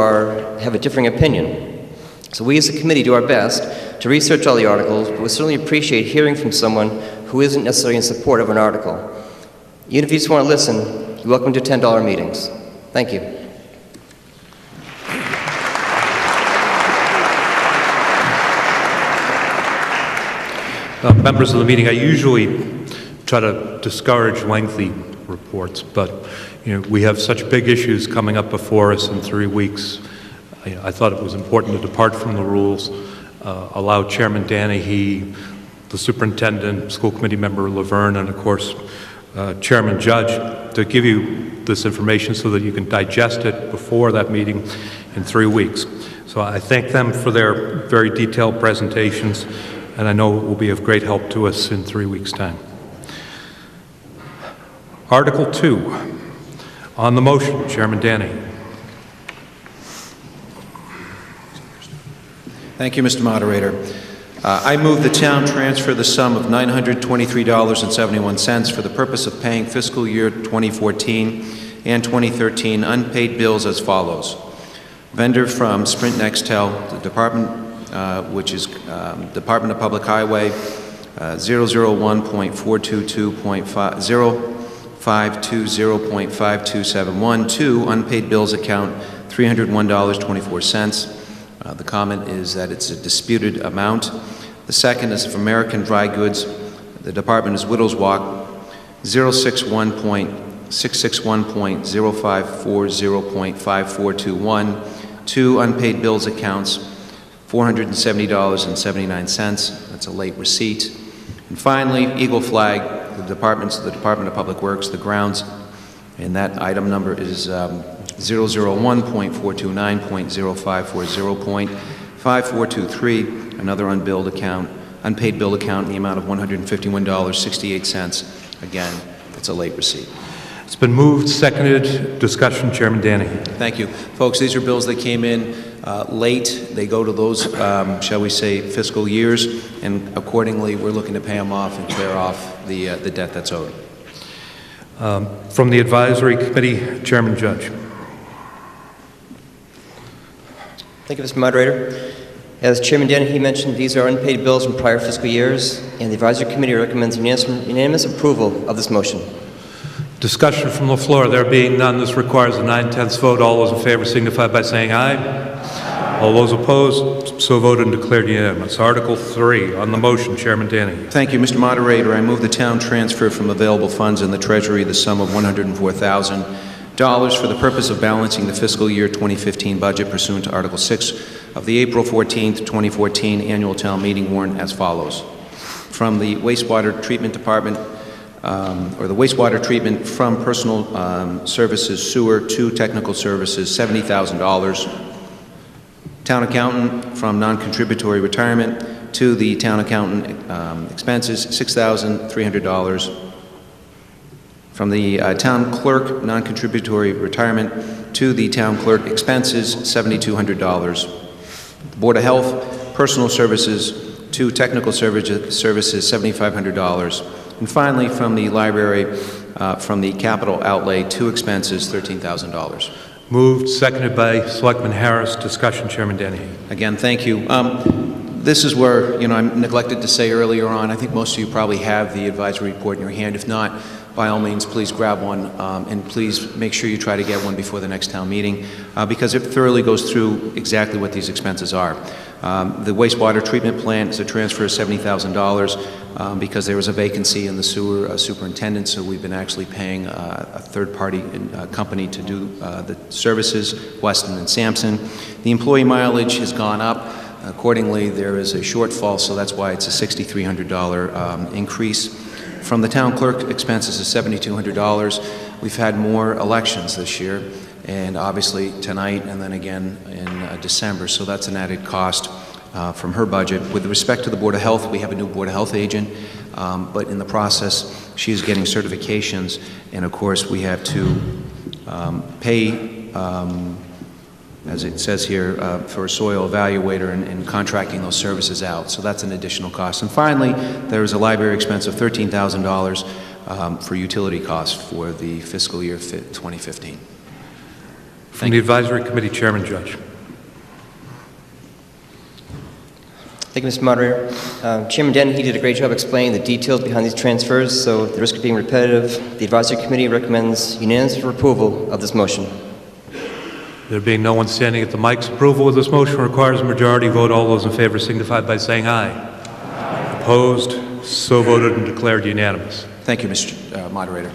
have a differing opinion. So we as a committee do our best to research all the articles, but we certainly appreciate hearing from someone who isn't necessarily in support of an article. Even if you just want to listen, you're welcome to attend all our meetings. Thank you. Members of the meeting, I usually try to discourage lengthy reports, but we have such big issues coming up before us in 3 weeks. I thought it was important to depart from the rules, allow Chairman Danahy, the superintendent, school committee member Laverne, and of course Chairman Judge to give you this information so that you can digest it before that meeting in 3 weeks. So I thank them for their very detailed presentations, and I know it will be of great help to us in 3 weeks' time. Article 2. On the motion, Chairman Danahy. Thank you, Mr. Moderator. I move the town transfer the sum of $923.71 for the purpose of paying fiscal year 2014 and 2013 unpaid bills as follows. Vendor from Sprint Nextel, the department, which is Department of Public Highway, 00520.5271 to unpaid bills account $301.24. The comment is that it's a disputed amount. The second is for American Dry Goods. The department is Whittles Walk, 661.0540.5421 to unpaid bills accounts $470.79. That's a late receipt. And finally, Eagle Flag, the Department of Public Works, the grounds, and that item number is 001.429.0540.5423, another unpaid bill account in the amount of $151.68. Again, it's a late receipt. It's been moved, seconded. Discussion, Chairman Danahy. Thank you. Folks, these are bills that came in late. They go to those, shall we say, fiscal years, and accordingly, we're looking to pay them off and clear off the debt that's owed. From the Advisory Committee, Chairman Judge. Thank you, Mr. Moderator. As Chairman Danahy mentioned, these are unpaid bills from prior fiscal years, and the Advisory Committee recommends unanimous approval of this motion. Discussion from the floor. There being none, this requires a 9/10 vote. All those in favor signify by saying aye. All those opposed, so voted and declared unanimous. Article 3, on the motion, Chairman Danahy. Thank you, Mr. Moderator. I move the town transfer from available funds in the Treasury the sum of $104,000 for the purpose of balancing the fiscal year 2015 budget pursuant to Article 6 of the April 14th, 2014 annual town meeting warrant as follows. From the wastewater treatment department, or the wastewater treatment from personal services sewer to technical services, $70,000. Town accountant from non-contributory retirement to the town accountant expenses, $6,300. From the town clerk non-contributory retirement to the town clerk expenses, $7,200. Board of Health personal services to technical services, $7,500. And finally, from the library, from the capital outlay to expenses, $13,000. Moved, seconded by Selectman Harris. Discussion, Chairman Danahy. Again, thank you. This is where, I neglected to say earlier on, I think most of you probably have the advisory report in your hand. If not, by all means, please grab one, and please make sure you try to get one before the next town meeting, because it thoroughly goes through exactly what these expenses are. The wastewater treatment plant is a transfer of $70,000 because there was a vacancy in the sewer superintendent, so we've been actually paying a third-party company to do the services, Weston and Sampson. The employee mileage has gone up. Accordingly, there is a shortfall, so that's why it's a $6,300 increase. From the town clerk expenses of $7,200, we've had more elections this year, and obviously tonight and then again in December, so that's an added cost from her budget. With respect to the Board of Health, we have a new Board of Health agent, but in the process, she's getting certifications, and of course, we have to pay, as it says here, for a soil evaluator and contracting those services out. So that's an additional cost. And finally, there is a library expense of $13,000 for utility costs for the fiscal year 2015. From the Advisory Committee, Chairman Judge. Thank you, Mr. Moderator. Chairman Danahy did a great job explaining the details behind these transfers, so at the risk of being repetitive, the Advisory Committee recommends unanimous approval of this motion. There being no one standing at the mics, approval of this motion requires a majority vote. All those in favor signify by saying aye. Aye. Opposed? So voted and declared unanimous. Thank you, Mr. Moderator.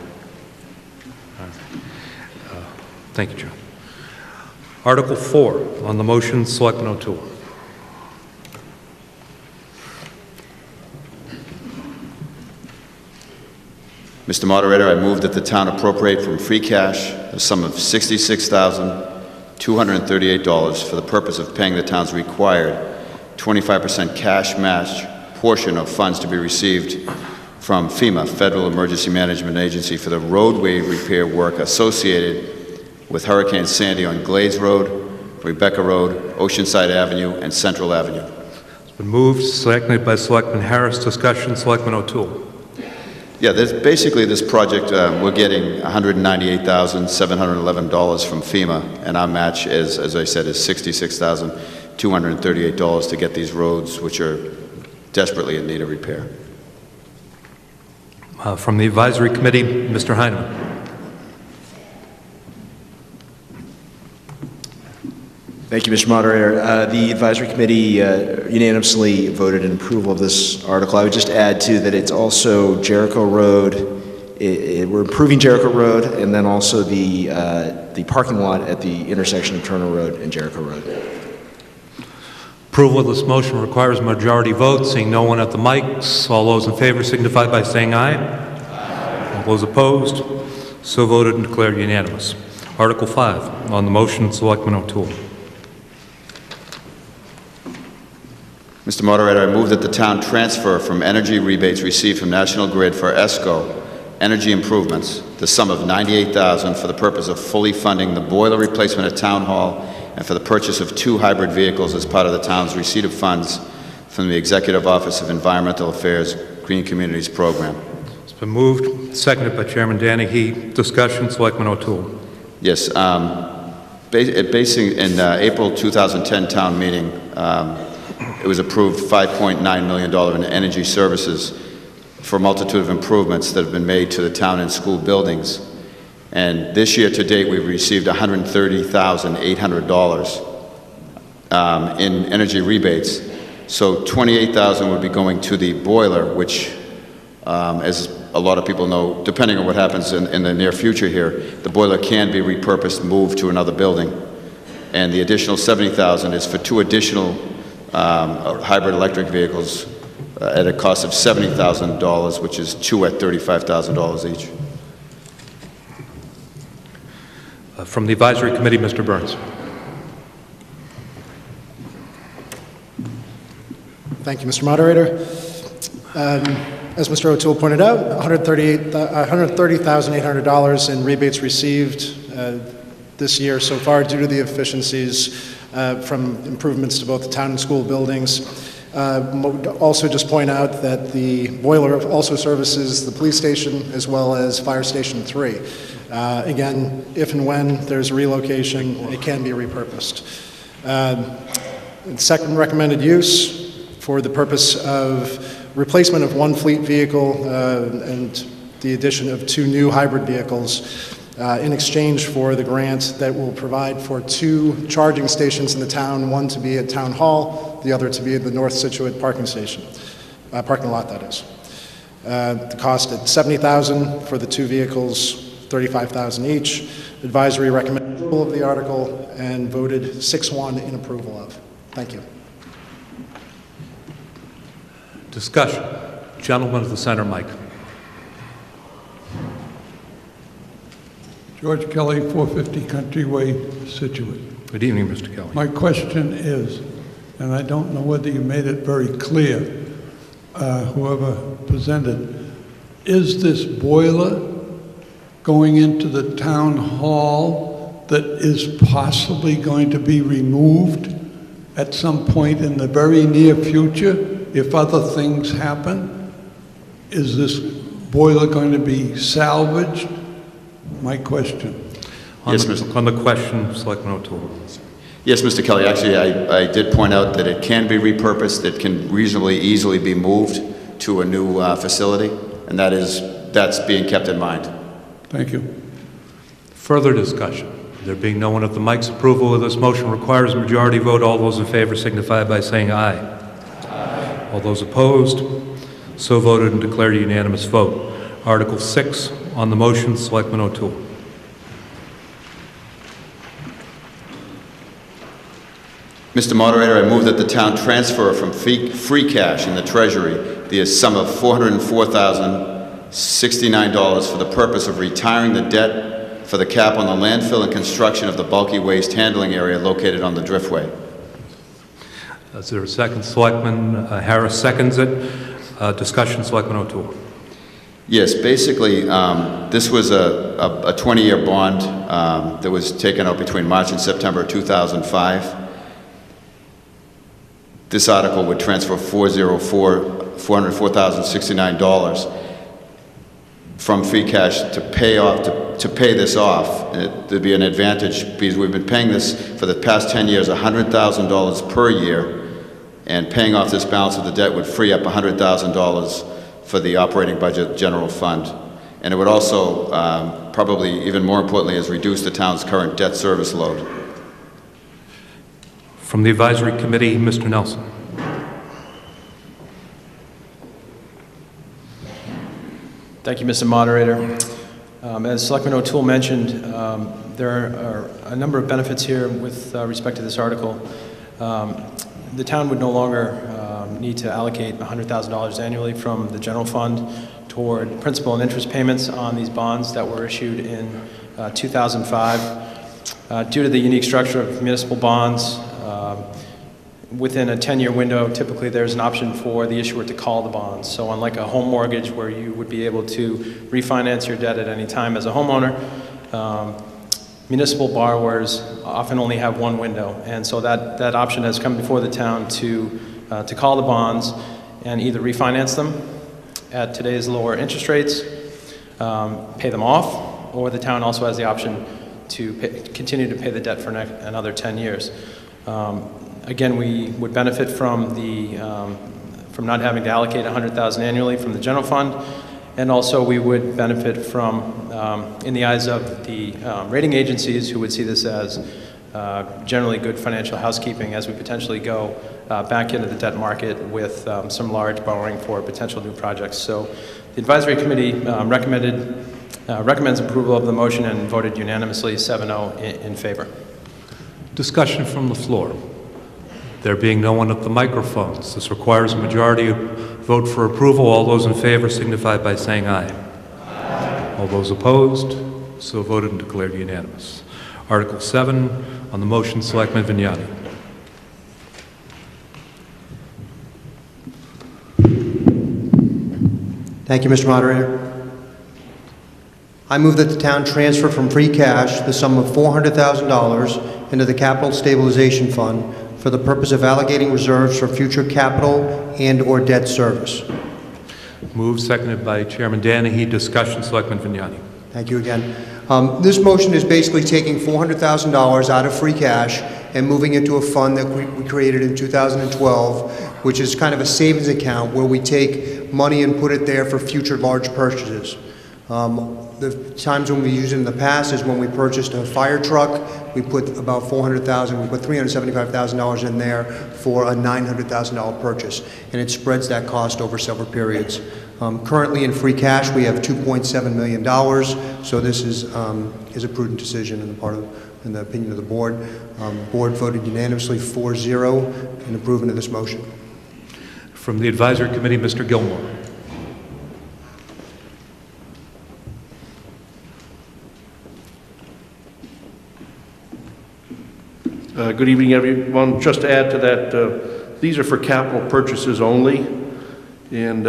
Thank you, Joe. Article 4, on the motion, Selectman O'Toole. Mr. Moderator, I move that the town appropriate from free cash the sum of $66,238 for the purpose of paying the town's required 25% cash match portion of funds to be received from FEMA, Federal Emergency Management Agency, for the roadway repair work associated with Hurricane Sandy on Glades Road, Rebecca Road, Oceanside Avenue, and Central Avenue. It's been moved, seconded by Selectman Harris. Discussion, Selectman O'Toole. Yeah, basically this project, we're getting $198,711 from FEMA, and our match is, as I said, is $66,238 to get these roads, which are desperately in need of repair. From the Advisory Committee, Mr. Heineman. Thank you, Mr. Moderator. The Advisory Committee unanimously voted in approval of this article. I would just add, too, that it's also Jericho Road. We're improving Jericho Road, and then also the parking lot at the intersection of Turner Road and Jericho Road. Approval of this motion requires a majority vote. Seeing no one at the mics, all those in favor signify by saying aye. Aye. All those opposed, so voted and declared unanimous. Article 5, on the motion, Selectman O'Toole. Mr. Moderator, I move that the town transfer from energy rebates received from National Grid for ESCO energy improvements the sum of $98,000 for the purpose of fully funding the boiler replacement at Town Hall and for the purchase of 2 hybrid vehicles as part of the town's receipt of funds from the Executive Office of Environmental Affairs Green Communities Program. It's been moved, seconded by Chairman Danahy. Discussion, Selectman O'Toole. Yes, basing in April 2010 town meeting, it was approved $5.9 million in energy services for a multitude of improvements that have been made to the town and school buildings. And this year to date, we've received $130,800 in energy rebates. So $28,000 would be going to the boiler, which, as a lot of people know, depending on what happens in the near future here, the boiler can be repurposed, moved to another building. And the additional $70,000 is for 2 additional hybrid electric vehicles at a cost of $70,000, which is 2 at $35,000 each. From the Advisory Committee, Mr. Burns. Thank you, Mr. Moderator. As Mr. O'Toole pointed out, $130,800 in rebates received this year so far due to the efficiencies from improvements to both the town and school buildings. Also just point out that the boiler also services the police station as well as Fire Station 3. Again, if and when there's a relocation, it can be repurposed. Second recommended use for the purpose of replacement of 1 fleet vehicle and the addition of 2 new hybrid vehicles in exchange for the grant that will provide for 2 charging stations in the town, one to be at Town Hall, the other to be at the North Scituate parking lot, that is. The cost at $70,000 for the 2 vehicles, $35,000 each. Advisory recommended approval of the article and voted 6-1 in approval of. Thank you. Discussion. Gentleman at the center mic. George Kelly, 450 Country Way, Scituate. Good evening, Mr. Kelly. My question is, and I don't know whether you made it very clear, whoever presented, is this boiler going into the town hall that is possibly going to be removed at some point in the very near future if other things happen? Is this boiler going to be salvaged? My question. On the question, Selectman O'Toole. Yes, Mr. Kelly. Actually, I did point out that it can be repurposed. It can reasonably easily be moved to a new facility, and that's being kept in mind. Thank you. Further discussion. There being no one at the mic's approval of this motion requires a majority vote. All those in favor signify by saying aye. Aye. All those opposed, so voted and declared a unanimous vote. Article 6 on the motion, Selectman O'Toole. Mr. Moderator, I move that the town transfer from free cash in the Treasury the sum of $404,069 for the purpose of retiring the debt for the cap on the landfill and construction of the bulky waste handling area located on the Driftway. Is there a second? Selectman Harris seconds it. Discussion, Selectman O'Toole. Yes, basically, this was a 20-year bond that was taken out between March and September 2005. This article would transfer $404,069 from free cash to pay this off. There'd be an advantage because we've been paying this for the past 10 years, $100,000 per year, and paying off this balance of the debt would free up $100,000 for the operating budget general fund. And it would also, probably even more importantly, is reduce the town's current debt service load. From the Advisory Committee, Mr. Nelson. Thank you, Mr. Moderator. As Selectman O'Toole mentioned, there are a number of benefits here with respect to this article. The town would no longer need to allocate $100,000 annually from the general fund toward principal and interest payments on these bonds that were issued in 2005. Due to the unique structure of municipal bonds, within a 10-year window, typically there's an option for the issuer to call the bonds. So unlike a home mortgage where you would be able to refinance your debt at any time as a homeowner, municipal borrowers often only have one window. And so that option has come before the town to call the bonds and either refinance them at today's lower interest rates, pay them off, or the town also has the option to continue to pay the debt for another 10 years. Again, we would benefit from from not having to allocate $100,000 annually from the general fund, and also we would benefit from, in the eyes of the rating agencies, who would see this as generally good financial housekeeping as we potentially go back into the debt market with some large borrowing for potential new projects. So the Advisory Committee recommends approval of the motion and voted unanimously 7-0 in favor. Discussion from the floor. There being no one at the microphones, this requires a majority vote for approval. All those in favor signify by saying aye. Aye. All those opposed, so voted and declared unanimous. Article 7, on the motion, Selectman Vignani. Thank you, Mr. Moderator. I move that the town transfer from free cash the sum of $400,000 into the Capital Stabilization Fund for the purpose of allocating reserves for future capital and/or debt service. Moved, seconded by Chairman Danahy. Discussion, Selectman Vignani. Thank you again. This motion is basically taking $400,000 out of free cash and moving it to a fund that we created in 2012, which is kind of a savings account where we take money and put it there for future large purchases. The times when we used it in the past is when we purchased a fire truck. We put about $400,000, we put $375,000 in there for a $900,000 purchase, and it spreads that cost over several periods. Currently in free cash, we have $2.7 million, so this is a prudent decision in the opinion of the board. The board voted unanimously 4-0 in approving of this motion. From the Advisory Committee, Mr. Gilmore. Good evening, everyone. Just to add to that, these are for capital purchases only. And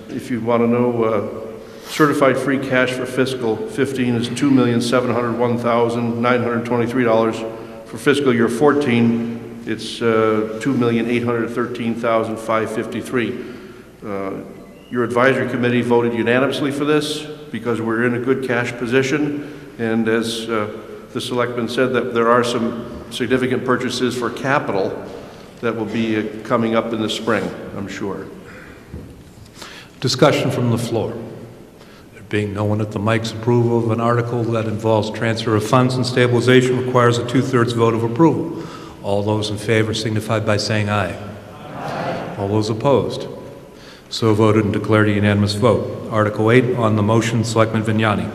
if you want to know, certified free cash for fiscal 15 is $2,701,923. For fiscal year 14, it's $2,813,553. Your advisory committee voted unanimously for this because we're in a good cash position. And as the selectman said, that there are some significant purchases for capital that will be coming up in the spring, I'm sure. Discussion from the floor. There being no one at the mic's, approval of an article that involves transfer of funds and stabilization requires a 2/3 vote of approval. All those in favor signify by saying aye. Aye. All those opposed, so voted and declared a unanimous vote. Article 8, on the motion, Selectman Vignani.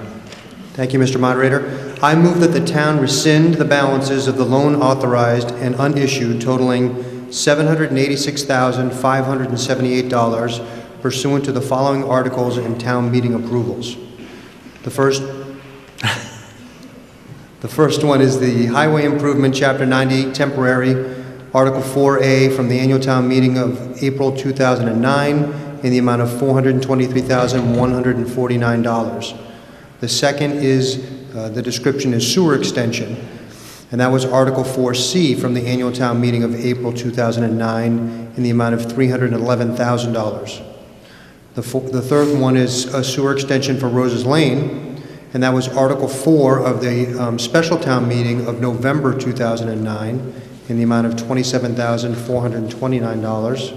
Thank you, Mr. Moderator. I move that the town rescind the balances of the loan authorized and unissued totaling $786,578 pursuant to the following articles and town meeting approvals. The first one is the Highway Improvement Chapter 98 Temporary, Article 4A from the annual town meeting of April 2009 in the amount of $423,149. The second is, the description is sewer extension, and that was Article 4C from the annual town meeting of April 2009 in the amount of $311,000. The third one is a sewer extension for Roses Lane, and that was Article 4 of the special town meeting of November 2009 in the amount of $27,429.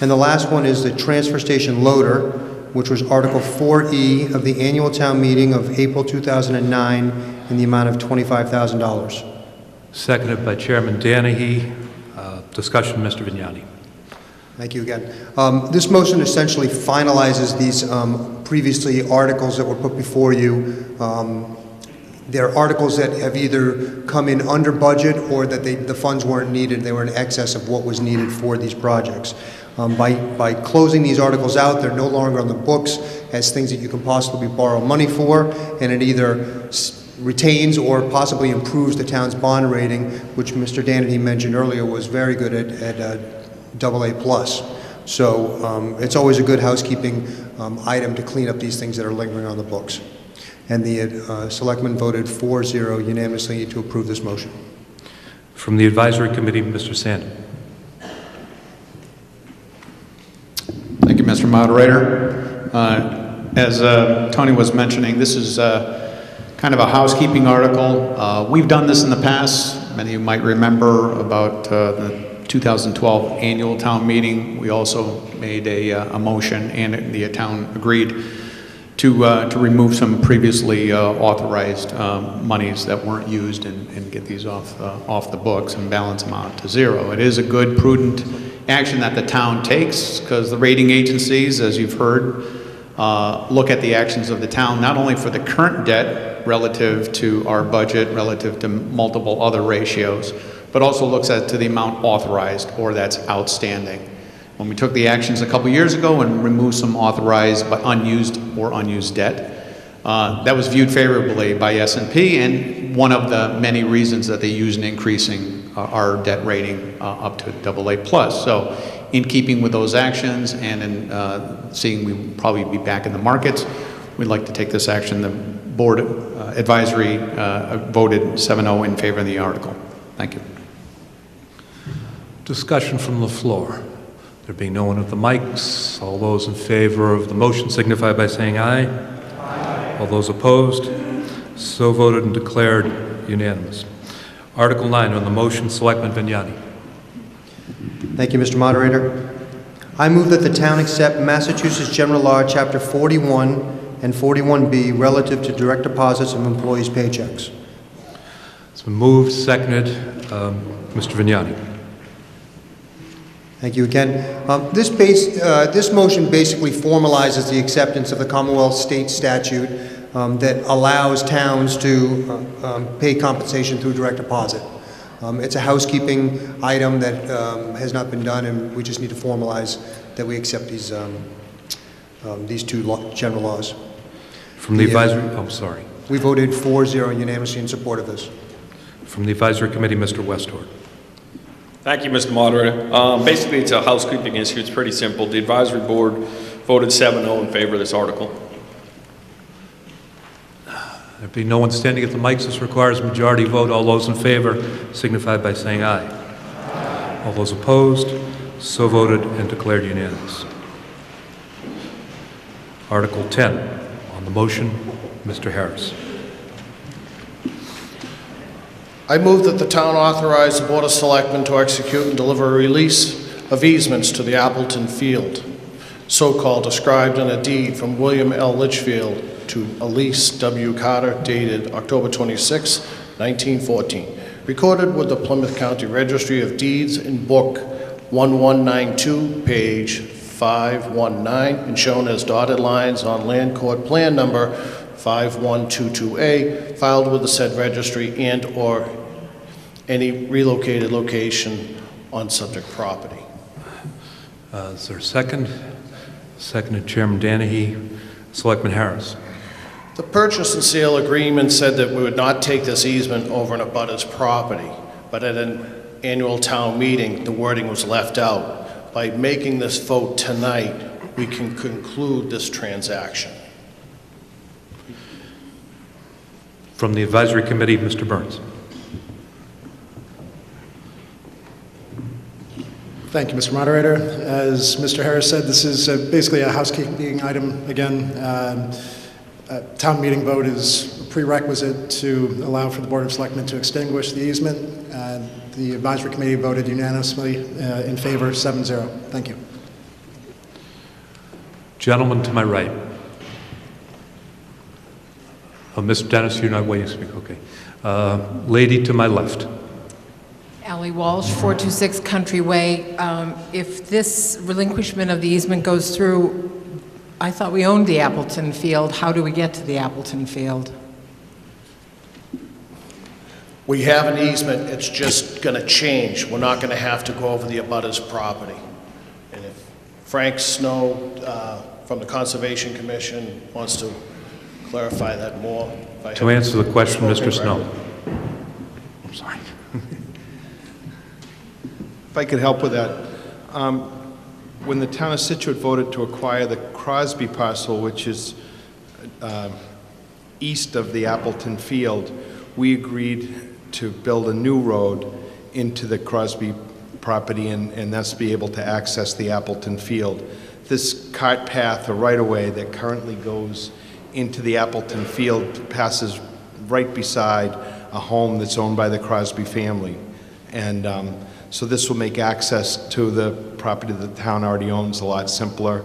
And the last one is the transfer station loader, which was Article 4E of the annual town meeting of April 2009 in the amount of $25,000. Seconded by Chairman Danahy. Discussion, Mr. Vignani. Thank you again. This motion essentially finalizes these previously articles that were put before you. They're articles that have either come in under budget or that the funds weren't needed. They were in excess of what was needed for these projects. By closing these articles out, they're no longer on the books as things that you can possibly borrow money for, and it either retains or possibly improves the town's bond rating, which Mr. Danahy mentioned earlier was very good at AA+. So it's always a good housekeeping item to clean up these things that are lingering on the books. And the selectmen voted 4-0 unanimously to approve this motion. From the Advisory Committee, Mr. Sandin. Thank you, Mr. Moderator. As Tony was mentioning, this is kind of a housekeeping article. We've done this in the past. Many of you might remember about the 2012 annual town meeting. We also made a motion, and the town agreed to remove some previously authorized monies that weren't used and get these off the books and balance them out to zero. It is a good, prudent action that the town takes, because the rating agencies, as you've heard, look at the actions of the town, not only for the current debt relative to our budget, relative to multiple other ratios, but also looks at to the amount authorized or that's outstanding. When we took the actions a couple years ago and removed some authorized but unused debt, that was viewed favorably by S&P, and one of the many reasons that they use in increasing our debt rating up to AA+. So in keeping with those actions and in seeing we will probably be back in the markets, we'd like to take this action. The board advisory voted 7-0 in favor of the article. Thank you. Discussion from the floor. There being no one at the mics, all those in favor of the motion signify by saying aye. Aye. All those opposed, so voted and declared unanimous. Article 9 on the motion, Selectman Vignani. Thank you, Mr. Moderator. I move that the town accept Massachusetts General Law, Chapter 41 and 41B relative to direct deposits of employees' paychecks. It's been moved, seconded. Mr. Vignani. Thank you again. This motion basically formalizes the acceptance of the Commonwealth state statute that allows towns to pay compensation through direct deposit. It's a housekeeping item that has not been done, and we just need to formalize that we accept these two general laws. From the advisory, I'm sorry. We voted 4-0 unanimously in support of this. From the Advisory Committee, Mr. Westhoard. Thank you, Mr. Moderator. Basically, it's a housekeeping issue. It's pretty simple. The advisory board voted 7-0 in favor of this article. There being no one standing at the mics, this requires a majority vote. All those in favor signify by saying aye. Aye. All those opposed, so voted and declared unanimous. Article 10 on the motion, Mr. Harris. I move that the town authorize the Board of Selectmen to execute and deliver a release of easements to the Appleton Field, so-called described in a deed from William L. Litchfield to Elise W. Carter, dated October 26, 1914, recorded with the Plymouth County Registry of Deeds in Book 1192, page 519, and shown as dotted lines on Land Court Plan Number 5122A, filed with the said registry and or any relocated location on subject property. Is there a second? Seconded, Chairman Danahy. Selectman Harris. The purchase and sale agreement said that we would not take this easement over an abutter's property, but at an annual town meeting, the wording was left out. By making this vote tonight, we can conclude this transaction. From the Advisory Committee, Mr. Burns. Thank you, Mr. Moderator. As Mr. Harris said, this is basically a housekeeping item. Again, a town meeting vote is a prerequisite to allow for the Board of Selectmen to extinguish the easement. The Advisory Committee voted unanimously in favor, 7-0. Thank you. Gentleman to my right. Oh, Mr. Dennis, you're not waiting to speak, okay. Lady to my left. Allie Walsh, 426 Country Way. If this relinquishment of the easement goes through, I thought we owned the Appleton Field. How do we get to the Appleton Field? We have an easement, it's just going to change. We're not going to have to go over the abutter's property. And if Frank Snow from the Conservation Commission wants to clarify that more. To answer the question, Mr. Snow. I'm sorry. If I could help with that. When the town of Scituate voted to acquire the Crosby parcel, which is east of the Appleton Field, we agreed to build a new road into the Crosby property and thus be able to access the Appleton Field. This cart path or right-of-way that currently goes into the Appleton Field passes right beside a home that's owned by the Crosby family. And so this will make access to the property that the town already owns a lot simpler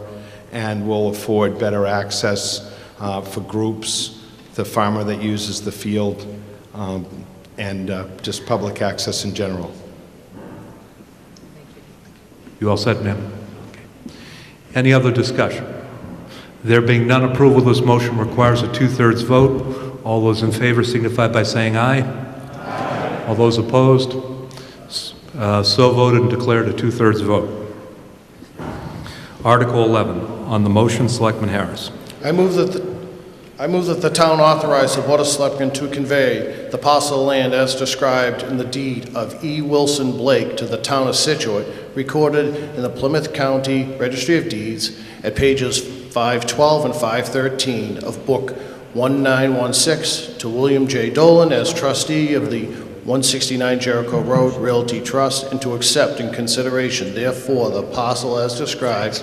and will afford better access for groups, the farmer that uses the field, and just public access in general. You all set, ma'am? Okay. Any other discussion? There being none, approval of this motion requires a 2/3 vote. All those in favor signify by saying aye. Aye. All those opposed? So voted and declared a 2/3 vote. Article 11, on the motion, Selectman Harris. I move that the town authorize the Board of Selectmen to convey the parcel of land as described in the deed of E. Wilson Blake to the town of Scituate, recorded in the Plymouth County Registry of Deeds at pages 512 and 513 of Book 1916, to William J. Dolan as trustee of the 169 Jericho Road Realty Trust, and to accept in consideration, therefore, the parcel as described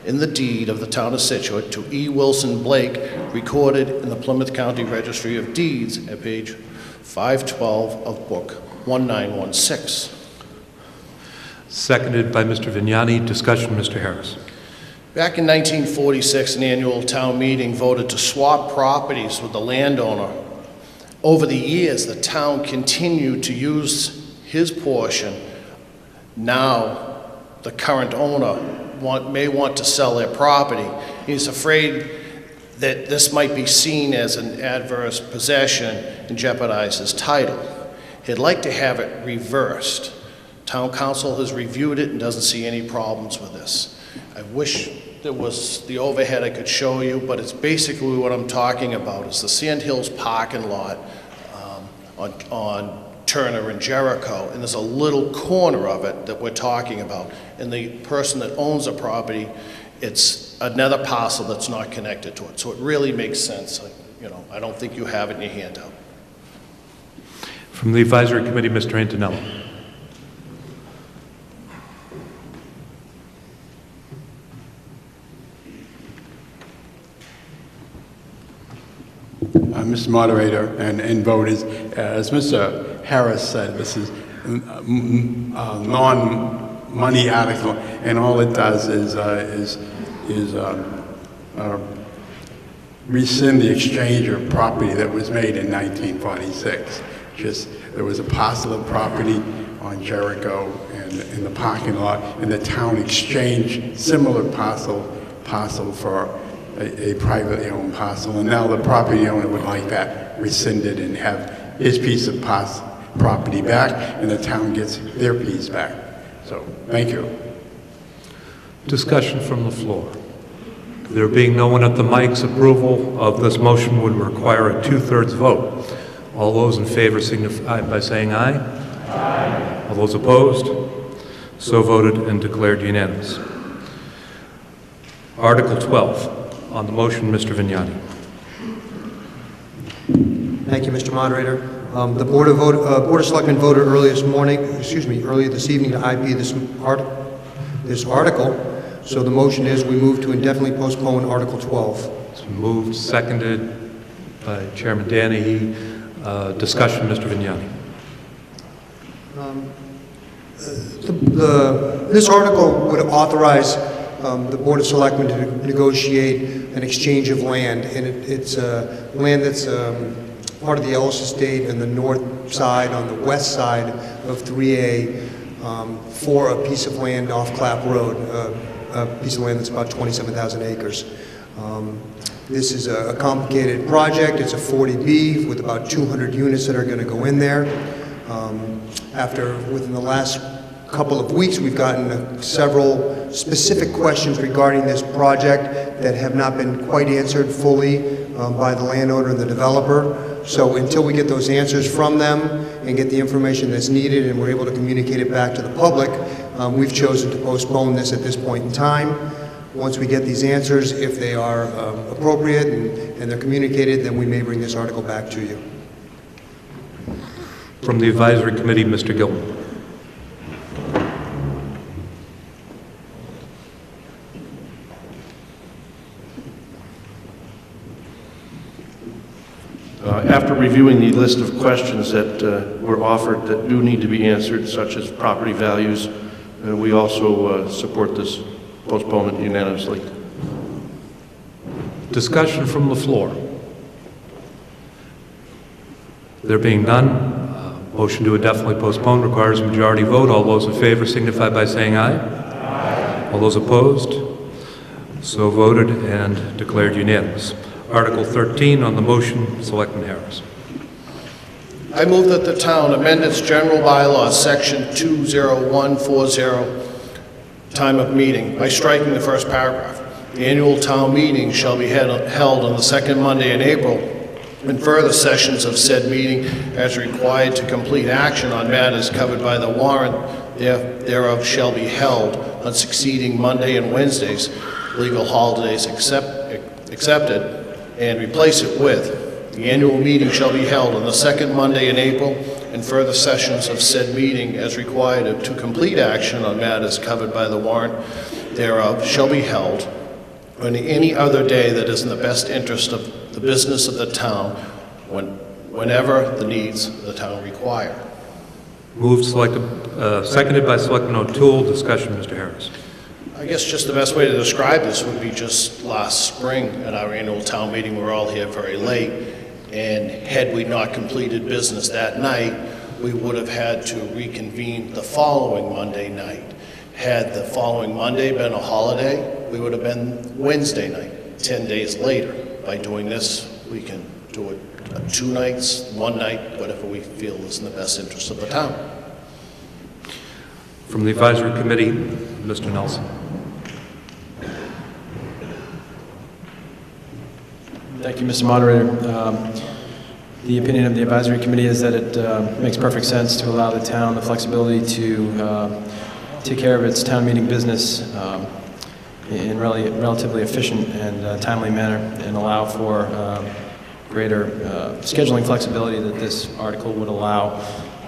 in the deed of the town of Scituate to E. Wilson Blake, recorded in the Plymouth County Registry of Deeds at page 512 of Book 1916. Seconded by Mr. Vignani. Discussion, Mr. Harris. Back in 1946, an annual town meeting voted to swap properties with the landowner. Over the years, the town continued to use his portion. Now, the current owner may want to sell their property. He's afraid that this might be seen as an adverse possession and jeopardize his title. He'd like to have it reversed. Town council has reviewed it and doesn't see any problems with this. I wish there was the overhead I could show you, but it's basically what I'm talking about. It's the Sand Hills parking lot on Turner and Jericho, and there's a little corner of it that we're talking about. And the person that owns the property, it's another parcel that's not connected to it. So it really makes sense. I don't think you have it in your handout. From the Advisory Committee, Mr. Antonello. Mr. Moderator and voters, as Mr. Harris said, this is a non-money article, and all it does is rescind the exchange of property that was made in 1946. There was a parcel of property on Jericho and in the parking lot, and the town exchanged similar parcel for a privately owned parcel, and now the property owner would like that rescinded and have his piece of property back, and the town gets their piece back. So, thank you. Discussion from the floor. There being no one at the mics, approval of this motion would require a 2/3 vote. All those in favor signify by saying aye. Aye. All those opposed? So voted and declared unanimous. Article 12. On the motion, Mr. Vignani. Thank you, Mr. Moderator. The Board of Selectmen voted earlier this evening to IP this article. So the motion is we move to indefinitely postpone Article 12. It's moved, seconded by Chairman Danahy. Discussion, Mr. Vignani. This article would authorize the Board of Selectmen to negotiate an exchange of land, and it's land that's part of the Ellis Estate and the north side on the west side of 3A for a piece of land off Clap Road, a piece of land that's about 27,000 acres. This is a complicated project. It's a 40B with about 200 units that are going to go in there. Within the last couple of weeks, we've gotten several specific questions regarding this project that have not been quite answered fully by the landowner and the developer. So until we get those answers from them and get the information that's needed and we're able to communicate it back to the public, we've chosen to postpone this at this point in time. Once we get these answers, if they are appropriate and they're communicated, then we may bring this article back to you. From the Advisory Committee, Mr. Gilman. After reviewing the list of questions that were offered that do need to be answered, such as property values, we also support this postponement unanimously. Discussion from the floor. There being none, motion to indefinitely postpone requires a majority vote. All those in favor signify by saying aye. Aye. All those opposed? So voted and declared unanimous. Article 13 on the motion, Selectman Harris. I move that the town amend its general bylaws, section 20140, time of meeting, by striking the first paragraph. The annual town meeting shall be held on the second Monday in April, and further sessions of said meeting as required to complete action on matters covered by the warrant thereof shall be held on succeeding Monday and Wednesdays, legal holidays accepted, and replace it with, the annual meeting shall be held on the second Monday in April, and further sessions of said meeting as required to complete action on matters covered by the warrant thereof shall be held on any other day that is in the best interest of the business of the town, whenever the needs of the town require. Seconded by Selectman O'Toole. Discussion, Mr. Harris. I guess just the best way to describe this would be just last spring at our annual town meeting, we were all here very late, and had we not completed business that night, we would have had to reconvene the following Monday night. Had the following Monday been a holiday, we would have been Wednesday night, 10 days later. By doing this, we can do it 2 nights, 1 night, whatever we feel is in the best interest of the town. From the Advisory Committee, Mr. Nelson. Thank you, Mr. Moderator. The opinion of the Advisory Committee is that it makes perfect sense to allow the town the flexibility to take care of its town meeting business in relatively efficient and timely manner, and allow for greater scheduling flexibility that this article would allow.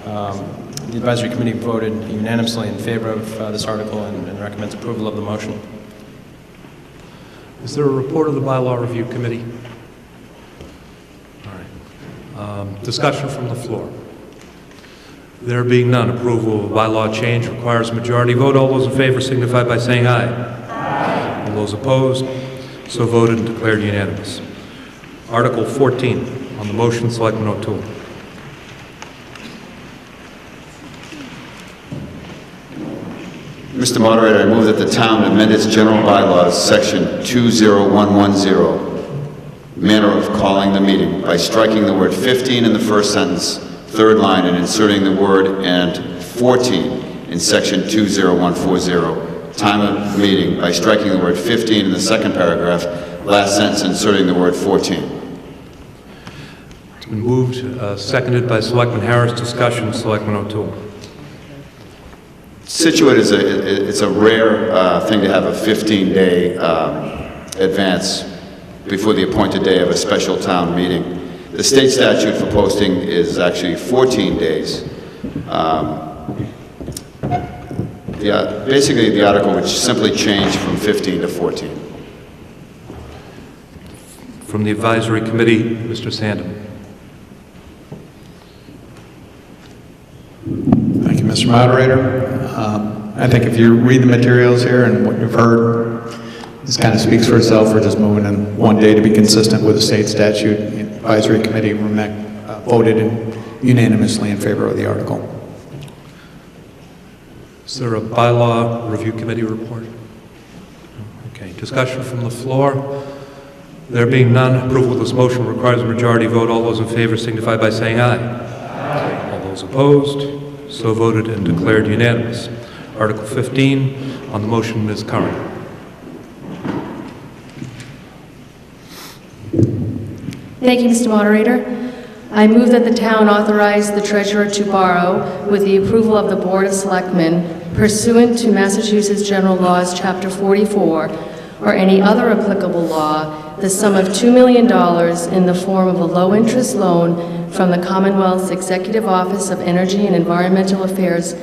The Advisory Committee voted unanimously in favor of this article and recommends approval of the motion. Is there a report of the Bylaw Review Committee? Discussion from the floor. There being none, approval of a bylaw change requires a majority vote. All those in favor signify by saying aye. Aye. All those opposed, so voted and declared unanimous. Article 14 on the motion, Selectman O'Toole. Mr. Moderator, I move that the town amend its general bylaws, section 20110, manner of calling the meeting, by striking the word 15 in the first sentence, third line, and inserting the word and 14 in section 20140. Time of meeting by striking the word 15 in the second paragraph, last sentence, inserting the word 14. It's been moved, seconded by Selectman Harris. Discussion, Selectman O'Toole. Scituate is it's a rare thing to have a 15-day advance before the appointed day of a special town meeting. The state statute for posting is actually 14 days. Basically, the article would simply change from 15 to 14. From the Advisory Committee, Mr. Sandham. Thank you, Mr. Moderator. I think if you read the materials here and what you've heard, this kind of speaks for itself. We're just moving in one day to be consistent with the state statute. The advisory committee voted unanimously in favor of the article. Is there a bylaw review committee report? Okay, discussion from the floor. There being none, approval of this motion requires a majority vote. All those in favor signify by saying aye. Aye. All those opposed, so voted and declared unanimous. Article 15, on the motion, Ms. Curran. Thank you, Mr. Moderator. I move that the town authorize the treasurer to borrow, with the approval of the Board of Selectmen, pursuant to Massachusetts General Laws, Chapter 44, or any other applicable law, the sum of $2 million in the form of a low-interest loan from the Commonwealth's Executive Office of Energy and Environmental Affairs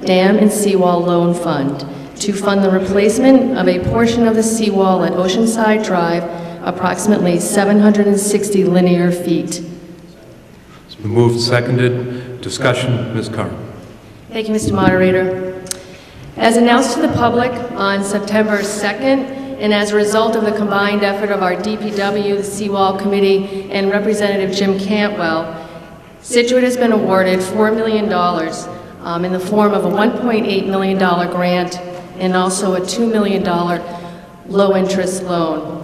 Dam and Seawall Loan Fund to fund the replacement of a portion of the seawall at Oceanside Drive, approximately 760 linear feet. It's been moved and seconded. Discussion, Ms. Curran. Thank you, Mr. Moderator. As announced to the public on September 2nd, and as a result of the combined effort of our DPW, the Seawall Committee, and Representative Jim Cantwell, Scituate has been awarded $4 million in the form of a $1.8 million grant and also a $2 million low-interest loan.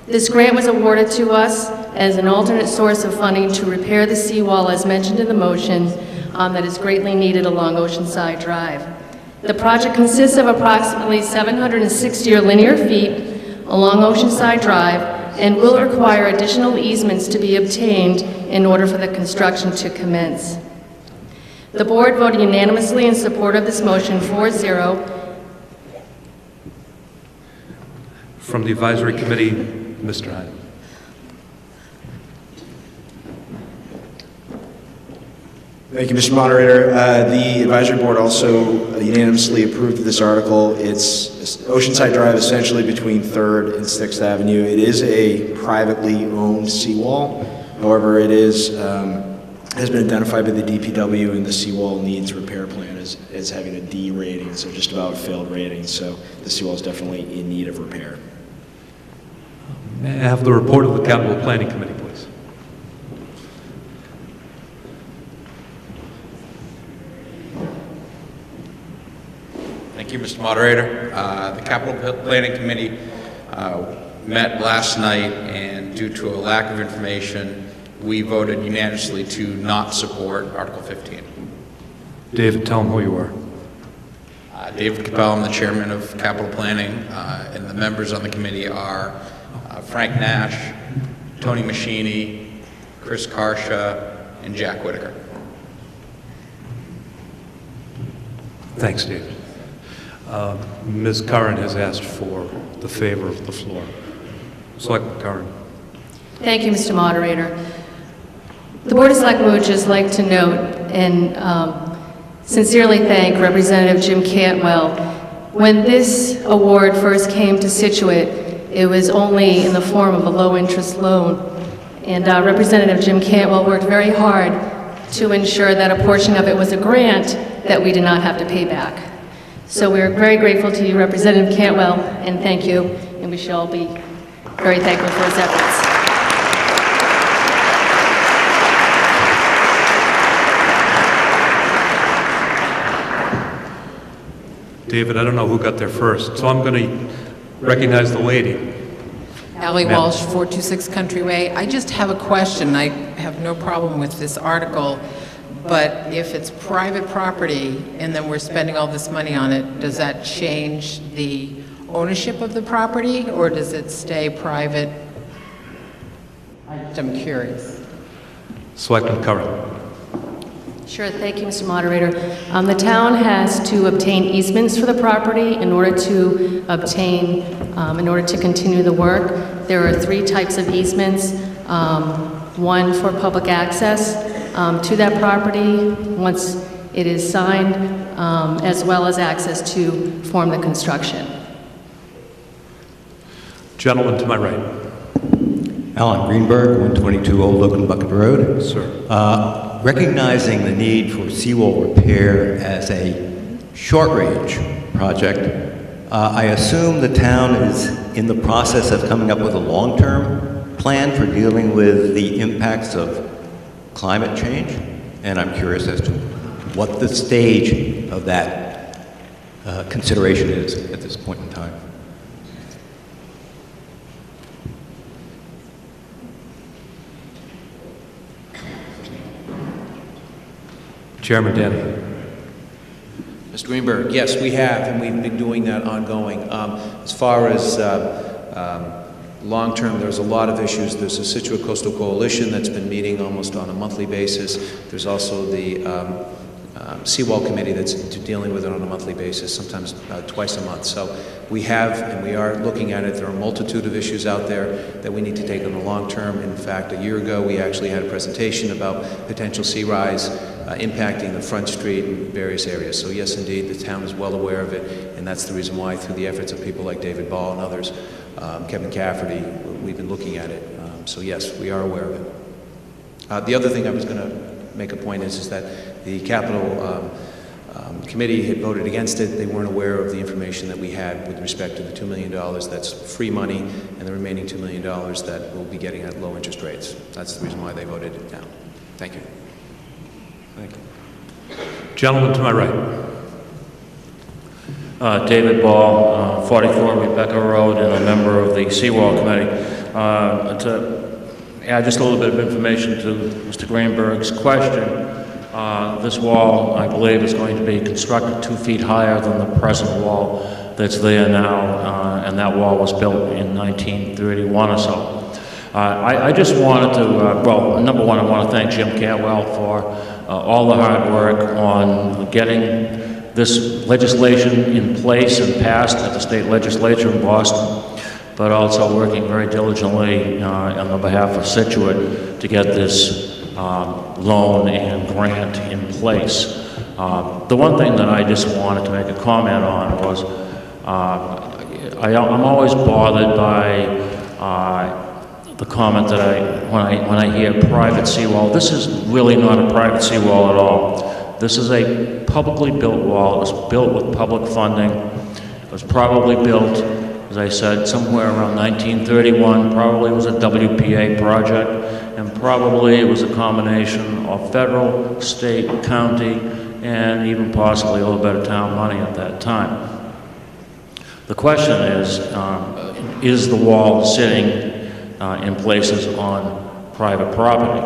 This grant was awarded to us as an alternate source of funding to repair the seawall, as mentioned in the motion, that is greatly needed along Oceanside Drive. The project consists of approximately 760 linear feet along Oceanside Drive and will require additional easements to be obtained in order for the construction to commence. The board voted unanimously in support of this motion 4-0. From the advisory committee, Mr. Hyde. Thank you, Mr. Moderator. The advisory board also unanimously approved this article. It's Oceanside Drive, essentially between 3rd and 6th Avenue. It is a privately owned seawall. However, it is has been identified by the DPW, and the seawall needs repair plan as having a D rating, so just about failed rating. So the seawall is definitely in need of repair. May I have the report of the Capital Planning Committee, please? Thank you, Mr. Moderator. The Capital Planning Committee met last night, and due to a lack of information, we voted unanimously to not support Article 15. David, tell them who you are. David Capel, I'm the chairman of Capital Planning, and the members on the committee are Frank Nash, Tony Machini, Chris Karsha, and Jack Whitaker. Thanks, David. Ms. Curran has asked for the favor of the floor. Selectman Curran. Thank you, Mr. Moderator. The Board of Selectmen would just like to note and sincerely thank Representative Jim Cantwell. When this award first came to Scituate, it was only in the form of a low-interest loan. And Representative Jim Cantwell worked very hard to ensure that a portion of it was a grant that we did not have to pay back. So we're very grateful to you, Representative Cantwell, and thank you, and we should all be very thankful for his efforts. David, I don't know who got there first, so I'm going to recognize the lady. Allie Walsh, 426 Country Way. I just have a question. I have no problem with this article, but if it's private property and then we're spending all this money on it, does that change the ownership of the property, or does it stay private? I'm curious. Selectman Curran. Sure, thank you, Mr. Moderator. The town has to obtain easements for the property in order to obtain, in order to continue the work. There are 3 types of easements. One for public access to that property once it is signed, as well as access to form the construction. Gentleman to my right. Alan Greenberg, 122 Old Oaken Bucket Road. Sir. Recognizing the need for seawall repair as a short-range project. I assume the town is in the process of coming up with a long-term plan for dealing with the impacts of climate change, and I'm curious as to what the stage of that consideration is at this point in time. Chairman Danny. Mr. Greenberg, yes, we have, and we've been doing that ongoing. As far as long-term, there's a lot of issues. There's a Scituate Coastal Coalition that's been meeting almost on a monthly basis. There's also the Seawall Committee that's dealing with it on a monthly basis, sometimes twice a month. So we have, and we are looking at it. There are a multitude of issues out there that we need to take on the long term. In fact, a year ago, we actually had a presentation about potential sea rise impacting the Front Street and various areas. So yes, indeed, the town is well aware of it, and that's the reason why, through the efforts of people like David Ball and others, Kevin Cafferty, we've been looking at it. So yes, we are aware of it. The other thing I was going to make a point is that the capital committee had voted against it. They weren't aware of the information that we had with respect to the $2 million that's free money and the remaining $2 million that we'll be getting at low interest rates. That's the reason why they voted it down. Thank you. Thank you. Gentleman to my right. David Ball, 44 Rebecca Road, and a member of the Seawall Committee. To add just a little bit of information to Mr. Greenberg's question, this wall, I believe, is going to be constructed 2 feet higher than the present wall that's there now, and that wall was built in 1931 or so. I just wanted to, well, number one, I want to thank Jim Cantwell for all the hard work on getting this legislation in place and passed at the state legislature in Boston, but also working very diligently on the behalf of Scituate to get this loan and grant in place. The one thing that I just wanted to make a comment on was I'm always bothered by the comment that when I hear private seawall. This is really not a private seawall at all. This is a publicly built wall. It was built with public funding. It was probably built, as I said, somewhere around 1931. Probably was a WPA project, and probably it was a combination of federal, state, county, and even possibly a little bit of town money at that time. The question is the wall sitting in places on private property?